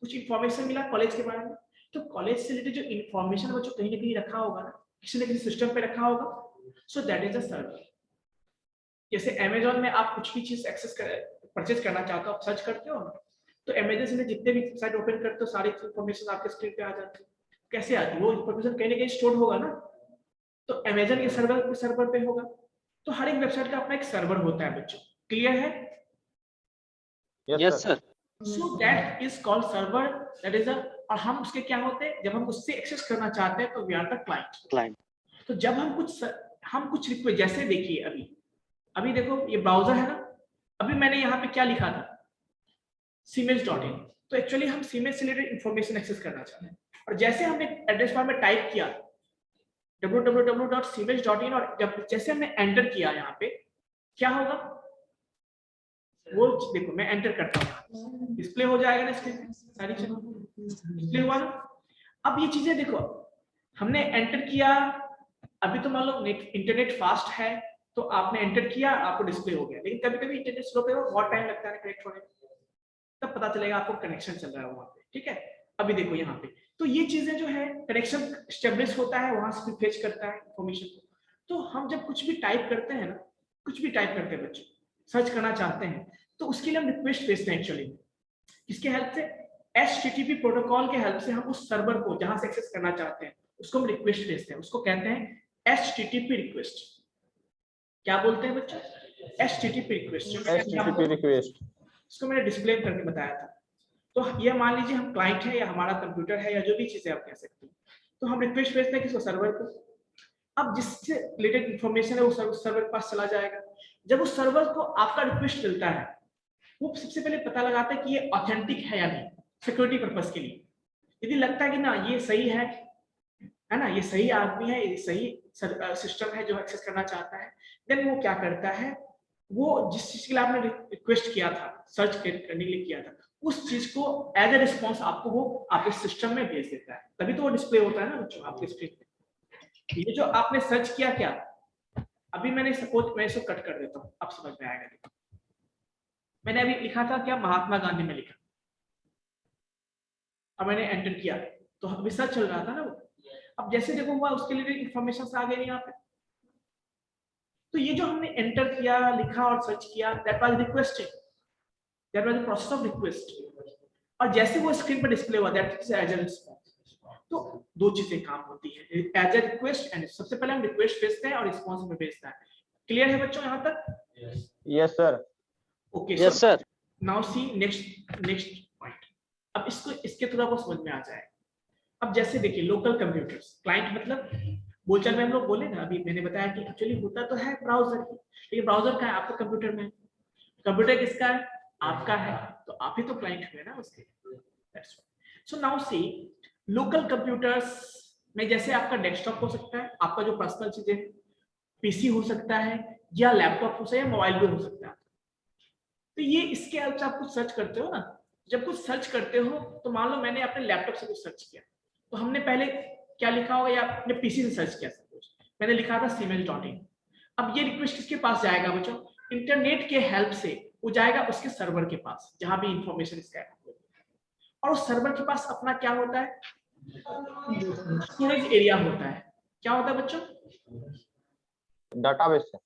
कुछ इंफॉर्मेशन मिला कॉलेज के बारे में, तो कॉलेज से रिलेटेड जो इंफॉर्मेशन बच्चों कहीं ना कहीं रखा होगा ना, किसी न किसी सिस्टम पे रखा होगा. सो दैट इज अ सर्वर. जैसे अमेज़न में आप कुछ भी चीज परचेज करना चाहते हो, आप सर्च करते हो ना, तो अमेज़न में जितने भी साइट ओपन करते हो सारी इंफॉर्मेशन आपके स्क्रीन पे आ जाती है. कैसे आती है? वो इंफॉर्मेशन कहीं ना कहीं स्टोर होगा ना, तो अमेज़न के सर्वर पे होगा. तो हर एक वेबसाइट का अपना एक सर्वर होता है बच्चों. क्लियर है? Yes sir. So that is called server. That is a, और हम उसके क्या होते हैं? जब हम उससे एक्सेस करना चाहते हैं तो वी आर द क्लाइंट. तो जब हम कुछ रिक्वेस्ट, जैसे देखिए अभी देखो ये ब्राउजर है ना. अभी मैंने यहाँ पे क्या लिखा था? cmage.in. तो एक्चुअली हम cmage से रिलेटेड इंफॉर्मेशन एक्सेस करना चाहते हैं, और जैसे हमने एड्रेस बार में टाइप किया www.cmage.in, और जब जैसे हमने एंटर किया यहाँ पे क्या होगा? वो देखो मैं एंटर करता हूँ, डिस्प्ले हो जाएगा ना स्क्रीन पे, सारी चीजें डिस्प्ले हुआ ना. अब ये चीजें देखो, हमने एंटर किया. अभी तो मान लो इंटरनेट फास्ट है तो आपने एंटर किया, आपको डिस्प्ले हो गया. लेकिन कभी कभी इंटरनेट स्लो पे हो, बहुत टाइम लगता है कनेक्ट होने में, तब पता चलेगा आपको कनेक्शन चल रहा है वहां पे. ठीक है? अभी देखो यहाँ पे, तो ये चीजें जो है कनेक्शन एस्टेब्लिश होता है, वहां से फेच करता है इंफॉर्मेशन को. तो हम जब कुछ भी टाइप करते हैं ना, कुछ भी टाइप करते हैं बच्चों, सर्च करना चाहते हैं, तो उसके लिए हम रिक्वेस्ट भेजते हैं एक्चुअली। किसके हेल्प से? HTTP प्रोटोकॉल के हेल्प से हम उस सर्वर को जहां से एक्सेस करना चाहते हैं उसको हम रिक्वेस्ट भेजते हैं, उसको कहते हैं HTTP रिक्वेस्ट। क्या बोलते हैं बच्चों? HTTP request. HTTP request. इसको मैंने डिस्प्ले करके बताया था। तो ये मान लीजिए हम क्लाइंट है या हमारा कंप्यूटर है या जो भी चीजें आप कह सकते हैं, तो हम रिक्वेस्ट भेजते हैं किसको? सर्वर को। अब जिससे रिलेटेड इंफॉर्मेशन है वो सर्वर के पास चला जाएगा। जब उस सर्वर को आपका रिक्वेस्ट मिलता है, वो सबसे पहले पता लगाता है कि ये ऑथेंटिक है या नहीं, सिक्योरिटी पर्पस के लिए। यदि लगता है कि ना ये सही है ना, ये सही आदमी है, ये सही सिस्टम है जो एक्सेस करना चाहता है, देन वो क्या करता है, वो जिस चीज के लिए आपने रिक्वेस्ट किया था, सर्च करने के लिए किया था, उस चीज को एज ए रिस्पॉन्स आपको वो आपके सिस्टम में भेज देता है। तभी तो वो डिस्प्ले होता है ना बच्चों आपके स्क्रीन पे। ये जो आपने सर्च किया, क्या अभी मैंने सपोज मैं इसको कट कर देता हूँ, अब समझ में आएगा। मैंने अभी लिखा था क्या? महात्मा गांधी में लिखा, अब मैंने एंटर किया तो अभी सर्च चल रहा था ना वो। अब जैसे देखो हुआ उसके लिए इंफॉर्मेशन आ गई यहाँ पे। तो ये जो हमने एंटर किया, लिखा और सर्च किया, that was requesting, that was the process of request. और जैसे वो स्क्रीन पर डिस्प्ले हुआ, that is as a response. तो दो चीजें काम होती है, एज अ रिक्वेस्ट एंड सबसे पहले हम रिक्वेस्ट भेजते हैं और रिस्पांस में भेजता है। क्लियर है बच्चों यहाँ तक? Yes sir. Okay yes sir. Now see next point. अब इसको इसके थोड़ा बहुत समझ में आ जाए। अब जैसे देखिए लोकल कंप्यूटर्स, क्लाइंट मतलब बोलचाल में हम लोग बोले ना, अभी मैंने बताया कि एक्चुअली होता तो है ब्राउजर, लेकिन ब्राउजर का है आपके कंप्यूटर में। कंप्यूटर किसका है? आपका है, तो आप ही तो क्लाइंट हुए ना उसके। सो नाउ सी लोकल कंप्यूटर्स में जैसे आपका डेस्कटॉप हो सकता है, आपका जो पर्सनल चीजें पीसी हो सकता है, या लैपटॉप हो सकता है, या मोबाइल भी हो सकता है। तो ये इसके हेल्प से आप कुछ सर्च करते हो ना, जब कुछ सर्च करते हो तो मान लो मैंने अपने लैपटॉप से कुछ सर्च किया, तो हमने पहले क्या लिखा होगा, या अपने पीसी से सर्च किया, सपोज मैंने लिखा था siemens.in। अब ये रिक्वेस्ट किसके पास जाएगा बच्चों? इंटरनेट के हेल्प से वो जाएगा उसके सर्वर के पास जहां भी इंफॉर्मेशन इसका है। और उस सर्वर के पास अपना क्या होता है? स्टोरेज एरिया होता है। क्या होता है बच्चों? डाटाबेस है।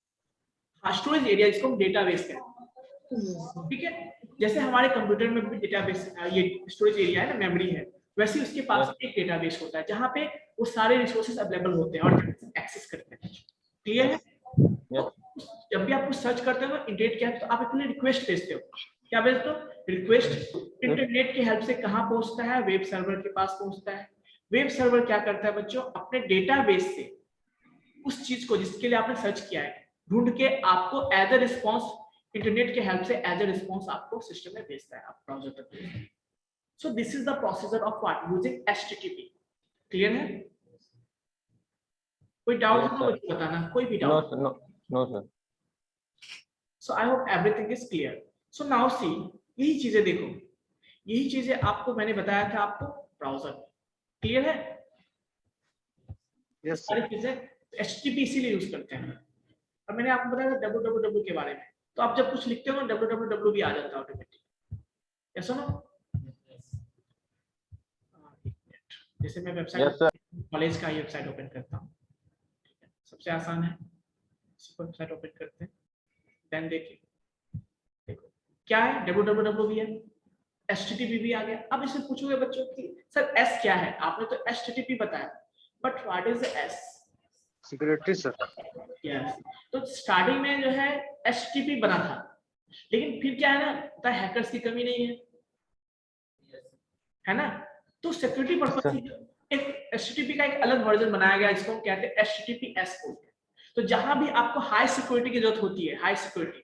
हाँ, स्टोरेज एरिया, जिसको हम डेटाबेस कहते हैं। ठीक है, जैसे हमारे कंप्यूटर में भी डेटाबेस, ये स्टोरेज एरिया है ना, मेमोरी है, वैसे उसके पास एक डेटाबेस होता है जहां पे वो सारे रिसोर्सेज अवेलेबल होते हैं और एक्सेस करते हैं। क्लियर है? तो जब भी आप कुछ सर्च करते हो इंटरनेट के हेल्प, तो आप अपने रिक्वेस्ट भेजते हो। क्या भेजते हो? रिक्वेस्ट। इंटरनेट के हेल्प से कहां पहुंचता है? वेब सर्वर के पास पहुंचता है। वेब सर्वर क्या करता है बच्चों? अपने डेटाबेस से उस चीज को जिसके लिए आपने सर्च किया है ढूंढ के आपको एज अ रिस्पॉन्स, इंटरनेट के हेल्प से एज अ रिस्पॉन्स आपको सिस्टम में भेजता है, आप ब्राउजर तक भेजते हैं। So this is the procedure of what? Using HTTP। Clear है? कोई डाउट है तो मुझे बताना, कोई भी no doubt. Sir, no sir. So I hope everything is clear. So now see, यही चीजें देखो, यही चीजें आपको मैंने बताया था आपको ब्राउजर। क्लियर है? यस सारी सर। चीजें HTTP इसीलिए यूज करते हैं। और मैंने आपको बताया था www के बारे में, तो आप जब कुछ लिखते हो ना www भी आ जाता है ऑटोमेटिक। यस और नो? जैसे मैं वेबसाइट कॉलेज का वेबसाइट ओपन करता हूँ, सबसे आसान है, वेबसाइट ओपन करते हैं, देन देखिए देखो क्या है, www भी है, HTTP भी आ गया। अब इसमें पूछोगे बच्चों कि सर S क्या है? आपने तो HTTP बताया, but what is S? Security sir. Yes. तो स्टार्टिंग में जो है HTTP बना था, लेकिन फिर क्या है ना, पता है हैकर्स की कमी नहीं है ना, तो सिक्योरिटी पर्पस से एक HTTP का एक अलग वर्जन बनाया गया, जिसको हम कहते हैं HTTPS बोलते हैं। तो जहां भी आपको हाई सिक्योरिटी की जरूरत होती है, हाई सिक्योरिटी,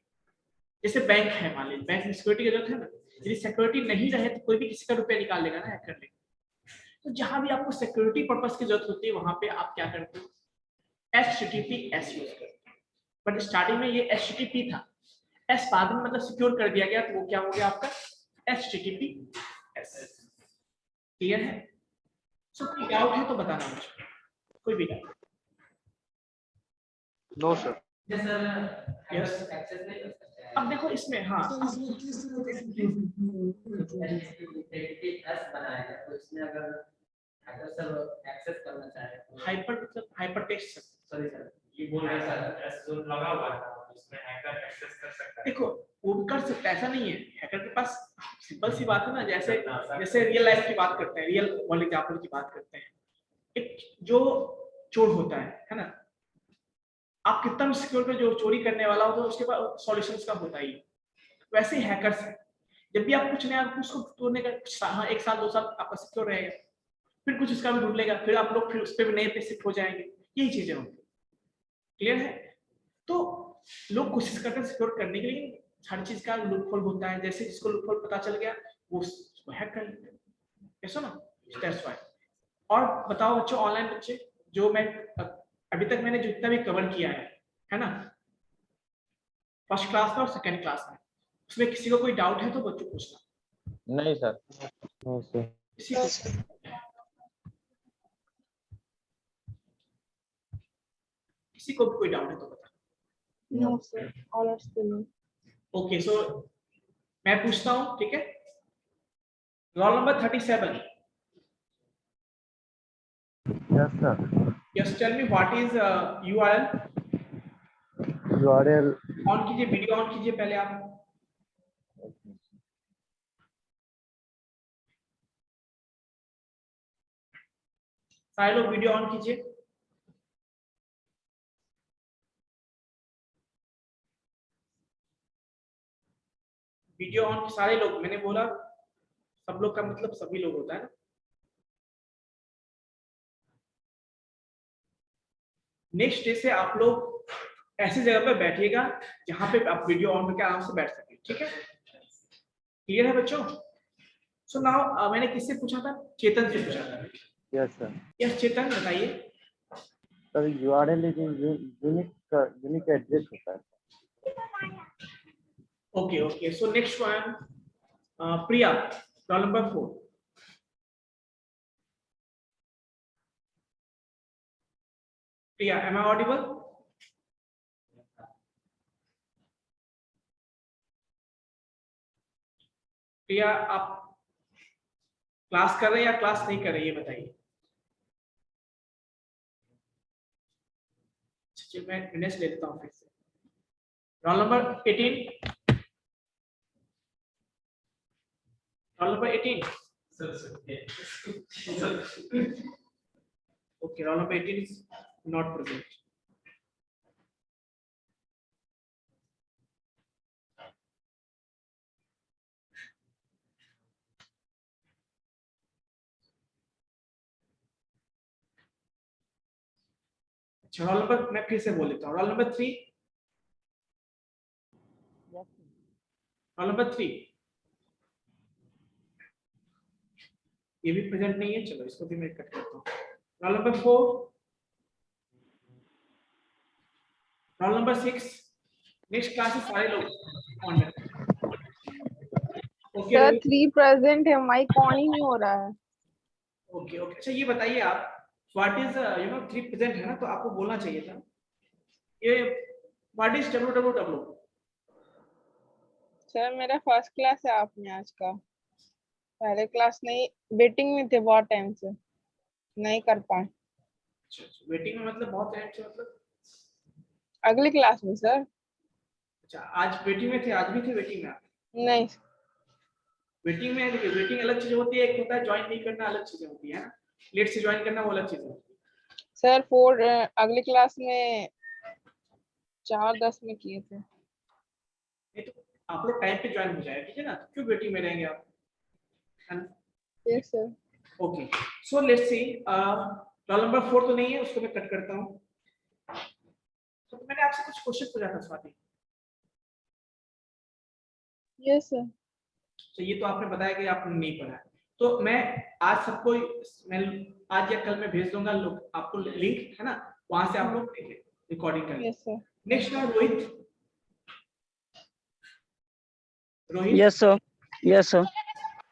जैसे बैंक है, मान लीजिए बैंक में सिक्योरिटी की जरूरत है ना, यदि सिक्योरिटी नहीं रहे तो कोई भी किसी का रुपया निकाल लेगा ना, हैकर लेगा। तो जहां भी आपको सिक्योरिटी पर्पस की जरूरत होती है, वहां पे आप क्या करते हो? HTTPS यूज करते हैं। बट स्टार्टिंग में ये HTTP था, S बाद में मतलब सिक्योर कर दिया गया, तो वो क्या हो गया आपका HTTPS। क्लियर है? सो कोई डाउट है तो बताना मुझे, कोई भी डाउट? No sir. यस। अब देखो इसमें, हाँ हाइपर टेक्स्ट, सॉरी सर, ये बोल रहे हैं सर, एस जो लगा हुआ है उसमें हैकर एक्सेस कर सकता है। देखो वो भी कर सकता है, ऐसा नहीं है। हैकर के पास सिंपल सी बात है ना, जैसे जैसे रियल लाइफ की बात करते हैं, रियल वर्ल्ड एग्जांपल की बात करते हैं। एक जो चोर होता है ना, आप कितना भी सिक्योर कर, जो चोरी करने वाला हो तो उसके पास सॉल्यूशंस का होता ही है। वैसे ही हैकर्स है, जब भी आप कुछ नया उसको तोड़ने का 1 साल 2 साल आपका सिक्योर रहेगा, फिर कुछ उसका भी ढूंढ लेगा, फिर आप लोग फिर उस पर भी नए पे शिफ्ट हो जाएंगे। यही चीजें होती है। क्लियर है? तो लोग कोशिश करते हैं सिक्योर करने के लिए, हर चीज का लूपहोल होता है। जैसे जिसको लूपहोल पता चल गया वो उसको हैक कर लेते हैं, ऐसा ना, दैट्स व्हाई। और बताओ बच्चों, ऑनलाइन बच्चे, जो मैं अभी तक मैंने जितना भी कवर किया है ना, फर्स्ट क्लास में और सेकंड क्लास में, उसमें किसी को कोई डाउट है तो बच्चों पूछना। नहीं सर। No sir. किसी को किसी को भी कोई डाउट है तो बता। No, sir. All are still. Okay, so मैं पूछता हूँ, ठीक है? Roll number 37। Yes sir. Yes, tell me what is URL। URL on कीजिए, वीडियो ऑन कीजिए पहले आप। सारे लोग वीडियो ऑन कीजिए। वीडियो ऑन, सारे लोग, मैंने बोला सब लोग का मतलब सभी लोग होता है ना। नेक्स्ट डे से आप लोग ऐसी जगह पे बैठिएगा जहां पे आप वीडियो ऑन करके आराम से बैठ सके, ठीक है? क्लियर है बच्चों? सो नाउ मैंने किससे पूछा था? चेतन से पूछा था। Yes sir. यस चेतन, बताइए। Sir URL is unique address होता है। Okay okay, so next one, Priya, roll number 4। Priya, am I audible? Priya, आप क्लास कर रहे हैं या क्लास नहीं कर रहे, ये बताइए। चलिए मैं मिनट्स ले लेता हूँ फिर से। Roll number 18। Roll number 18। Okay, roll number 18 is not present. अच्छा, रोल नंबर मैं फिर से बोल देता हूँ। Roll number 3। रोल नंबर 3 ये भी प्रेजेंट नहीं है, चलो इसको भी मैं कट करता हूँ। Role number 4। Roll number 6। Next class में सारे लोग ऑन है। ओके Sir, 3 present है, माइक ऑन ही नहीं हो रहा है। ओके ओके, अच्छा ये बताइए आप, व्हाट इज 3 प्रेजेंट है ना, तो आपको बोलना चाहिए था ये व्हाट इज www। सर मेरा फर्स्ट क्लास है आप में आज का, पहले क्लास नहीं, वेटिंग में थे बहुत टाइम से, नहीं कर पाए। अच्छा, वेटिंग में मतलब बहुत टाइम से, मतलब अगली क्लास में सर। अच्छा, आज वेटिंग में थे, आज भी थे वेटिंग में आप? नहीं वेटिंग में देखिए, वेटिंग अलग चीज होती है, एक होता है ज्वाइन नहीं करना, अलग चीजें होती है ना, लेट से ज्वाइन करना वो अलग चीज होती है। सर, 4 अगली क्लास में 4:10 में किए थे। नहीं तो आप लोग टाइम पे ज्वाइन हो जाए, ठीक है ना, क्यों वेटिंग में रहेंगे आप? Yes sir. Okay, so let's see, role number 4 तो नहीं है, उसको मैं कट करता हूँ। तो मैंने आपसे कुछ क्वेश्चन पूछा था स्वाति, यस सर। तो ये तो आपने बताया कि आपने नहीं पढ़ा है, तो मैं आज सबको, मैं आज या कल में भेज दूंगा लोग आपको लिंक, है ना, वहां से आप लोग देखें, रिकॉर्डिंग करें। Yes sir. Next now Rohit. Rohit, Yes, sir. Yes, sir.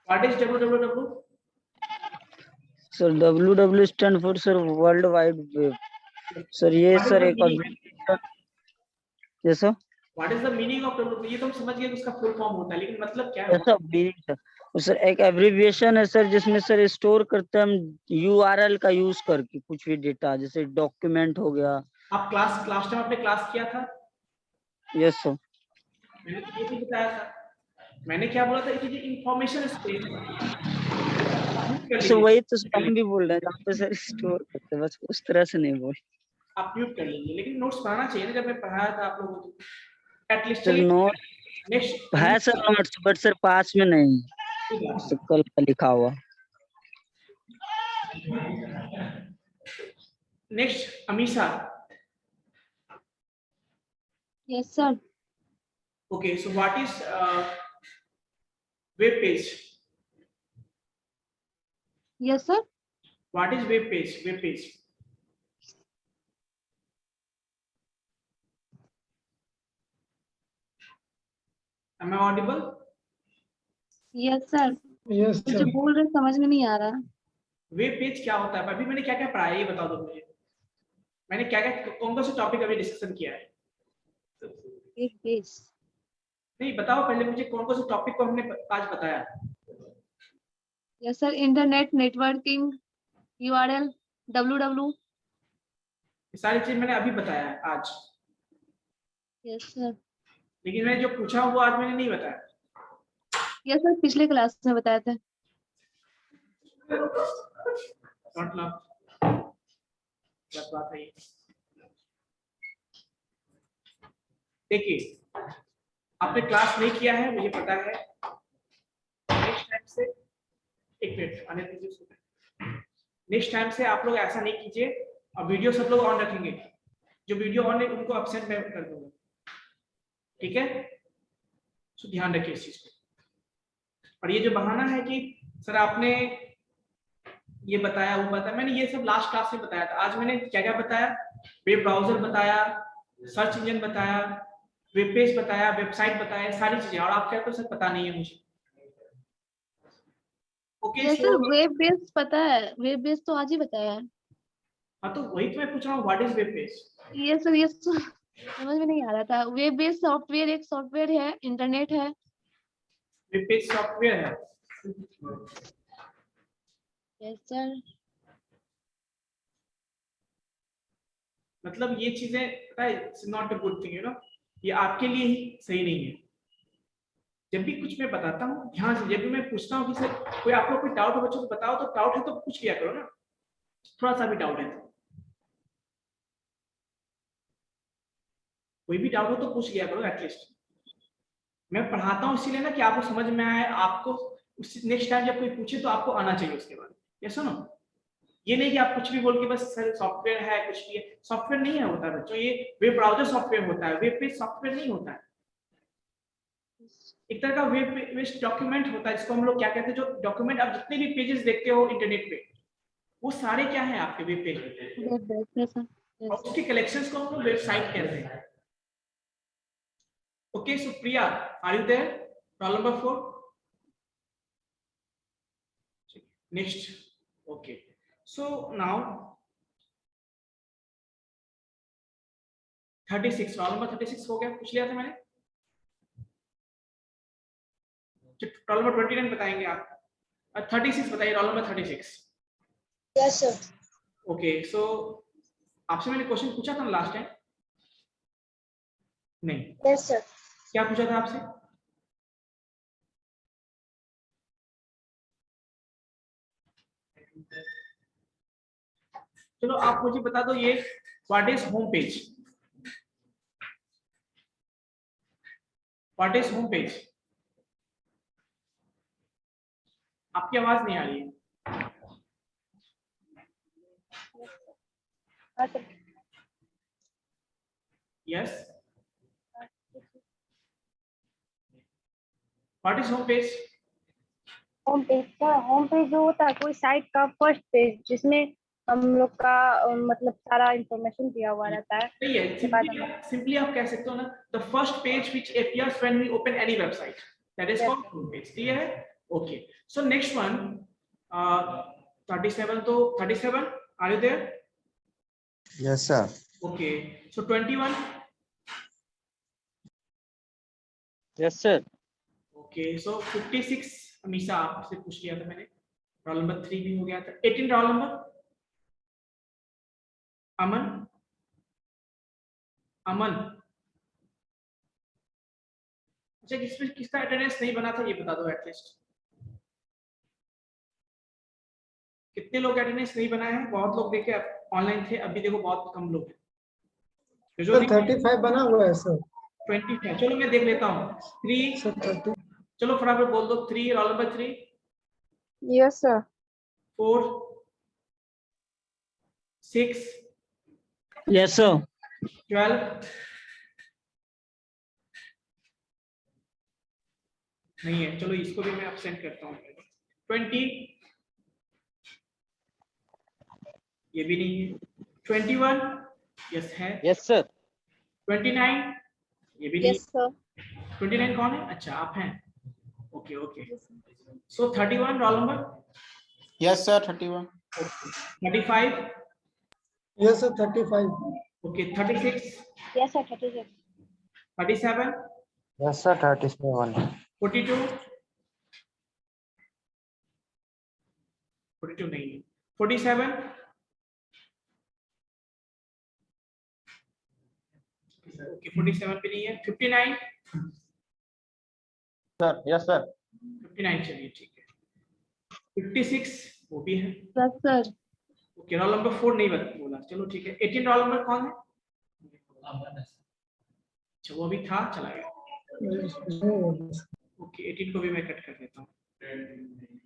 What is www? Sir, WW stand for sir World Wide Web. Sir, ये What is sir the एक meaning? yes sir. What is the meaning of www? ये तो हम समझ गए कि उसका full form होता है, लेकिन मतलब क्या है? ऐसा meaning sir. वो sir एक एब्रिविएशन है सर, जिसमें सर स्टोर करते हैं हम URL का यूज करके कुछ भी डेटा, जैसे डॉक्यूमेंट हो गया। आप क्लास टाइम आपने क्लास किया था? Yes sir. मैंने तो ये भी बताया था, मैंने क्या बोला था कि इंफॉर्मेशन स्पेस सर वही तो हम भी बोल रहे हैं, जहाँ पे सर स्टोर करते हैं, बस उस तरह से नहीं बोल। आप म्यूट कर लीजिए, लेकिन नोट्स पढ़ाना चाहिए ना, जब मैं पढ़ाया था आप लोगों को एटलीस्ट। सर चलिए नोट नेक्स्ट है सर, नोट्स, बट सर पास में नहीं, सर कल का लिखा हुआ। Next Amisha. Yes, sir. Okay, so what is web page? Yes, sir. What is web page? Web page. Am I audible? Yes, sir. Yes, जो sir. बोल रहे समझ में नहीं आ रहा। वेब पेज क्या होता है? अभी मैंने क्या क्या पढ़ाया ये बता दो मुझे। मैंने क्या क्या कौन से टॉपिक अभी डिस्कशन किया है? Web page. नहीं बताओ पहले मुझे कौन से टॉपिक को हमने आज बताया। Yes sir, internet networking, URL, www। ये सारी चीज मैंने अभी बताया है आज। Yes sir. लेकिन मैंने जो पूछा वो आज मैंने नहीं बताया। यस सर, पिछले क्लास में बताए थे। मतलब क्या बात है ये? देखिए आपने क्लास नहीं किया है मुझे पता है। नेक्स्ट टाइम से एक मिनट आने दीजिए। नेक्स्ट टाइम से आप लोग ऐसा नहीं कीजिए और वीडियो सब लोग ऑन रखेंगे। जो वीडियो ऑन है उनको एब्सेंट मैं कर दूंगा, ठीक है? तो ध्यान रखिए इस चीज को। और ये जो बहाना है कि सर आपने ये बताया वो बताया, मैंने ये सब लास्ट क्लास में बताया था। आज मैंने क्या क्या बताया? वेब ब्राउजर बताया, सर्च इंजन बताया, वेब पेज बताया, वेबसाइट बताया, सारी चीजें। और आप क्या तो सर पता नहीं है मुझे। Okay yes sir, web base पता है, वेब बेस तो आज ही बताया है। हाँ तो वही तो मैं पूछ रहा हूँ, what is web page? Yes sir, yes sir, समझ में नहीं आ रहा था। वेब बेस सॉफ्टवेयर एक सॉफ्टवेयर है, इंटरनेट है। वेब पेज सॉफ्टवेयर है। Yes sir. मतलब ये चीजें पता है, it's not a good thing, you know. ये आपके लिए ही सही नहीं है। जब भी कुछ मैं बताता हूँ ध्यान से, जब भी मैं पूछता हूँ कि सर कोई आप लोग कोई डाउट हो बच्चों को बताओ, तो डाउट है तो पूछ लिया करो ना, थोड़ा सा भी डाउट है तो। कोई भी डाउट हो तो पूछ लिया करो एटलीस्ट। मैं पढ़ाता हूँ इसीलिए ना कि आपको समझ में आए, आपको नेक्स्ट टाइम जब कोई पूछे तो आपको आना चाहिए उसके बाद। ये सुनो, ये नहीं कि आप कुछ भी बोल के बस सर सॉफ्टवेयर है कुछ भी है। सॉफ्टवेयर नहीं है होता है बच्चों, ये वेब ब्राउजर सॉफ्टवेयर होता है, वेब पेज सॉफ्टवेयर नहीं होता है। एक तरह का वेब पेज डॉक्यूमेंट होता है, जिसको हम लोग क्या कहते हैं, जो डॉक्यूमेंट आप जितने भी पेजेस देखते हो इंटरनेट पे वो सारे क्या है आपके वेब पेज में, वेब बेस सर। और उसके कलेक्शंस को हम लोग वेबसाइट कहते हैं। Okay so Priya, are you there? Roll number 4 next. Okay so now 36, roll number 36 हो गया, पूछ लिया था मैंने। रोल नंबर 29 बताएंगे आप। 36 बताइए, role number 36। Yes sir. Okay सो आपसे मैंने क्वेश्चन पूछा था लास्ट टाइम? नहीं। Yes sir. क्या पूछा था आपसे? चलो आप मुझे बता दो, ये what is home page? What is home page? आपकी आवाज नहीं आ रही है। Yes, what is home page? Home page का, होम पेज जो होता है कोई साइट का फर्स्ट पेज, जिसमें हम लोग का मतलब सारा इंफॉर्मेशन दिया हुआ रहता है। नहीं है, सिंपली आप कह सकते हो ना, the first page which appears when we open any website, that is called home page. Clear है? ओके सो नेक्स्ट वन 37, तो 37 are you there? Yes sir. Okay so 21। Yes sir. Okay so 56 हमेशा आपसे पूछ लिया था मैंने, roll number 3 भी हो गया था। 18 रोल नंबर अमन। अमन अच्छा, जिसमें किसका अटेंडेंस नहीं बना था ये बता दो एटलीस्ट। कितने लोग अटेंडेंस नहीं बनाए हैं? बहुत लोग देखे ऑनलाइन थे, अभी देखो बहुत कम लोग हैं। जो सर 35 बना हुआ है सर। 25, चलो मैं देख लेता हूँ। 3, सर 30। चलो फटाफट बोल दो। 3, roll number 3, yes sir. 4, 6, yes sir. 12 नहीं है, चलो इसको भी मैं absent करता हूँ। 20 ये भी नहीं है। 21 यस है। Yes sir. 29 ये भी नहीं। Yes sir. 29 कौन है? अच्छा आप हैं। Okay okay. So 31 roll number. Yes, sir. 31. 35 yes sir 35। Okay. 36 yes sir 36। 37 Yes, sir. 37. 42 42 नहीं है। 47 ओके 47 भी नहीं है। 59 Sir, yes, sir. 59 चलिए ठीक है। 56 वो भी है। Yes sir. Okay role number 4 नहीं बोला, चलो ठीक है। 18 रोल नंबर कौन है? अच्छा वो भी था, चला गया। ओके 18 को भी मैं कट कर देता हूँ।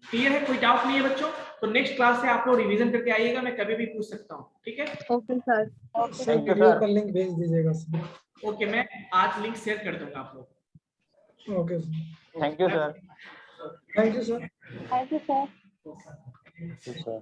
क्लियर है? कोई डाउट नहीं है बच्चों? तो नेक्स्ट क्लास से आप लोग रिवीजन करके आइएगा, मैं कभी भी पूछ सकता हूँ, ठीक है? Okay sir. सर वीडियो का लिंक भेज दीजिएगा सर। ओके मैं आज लिंक शेयर कर दूंगा आप लोग। Okay sir. Thank you, sir. Thank you sir. Thank you sir. Thank you, sir.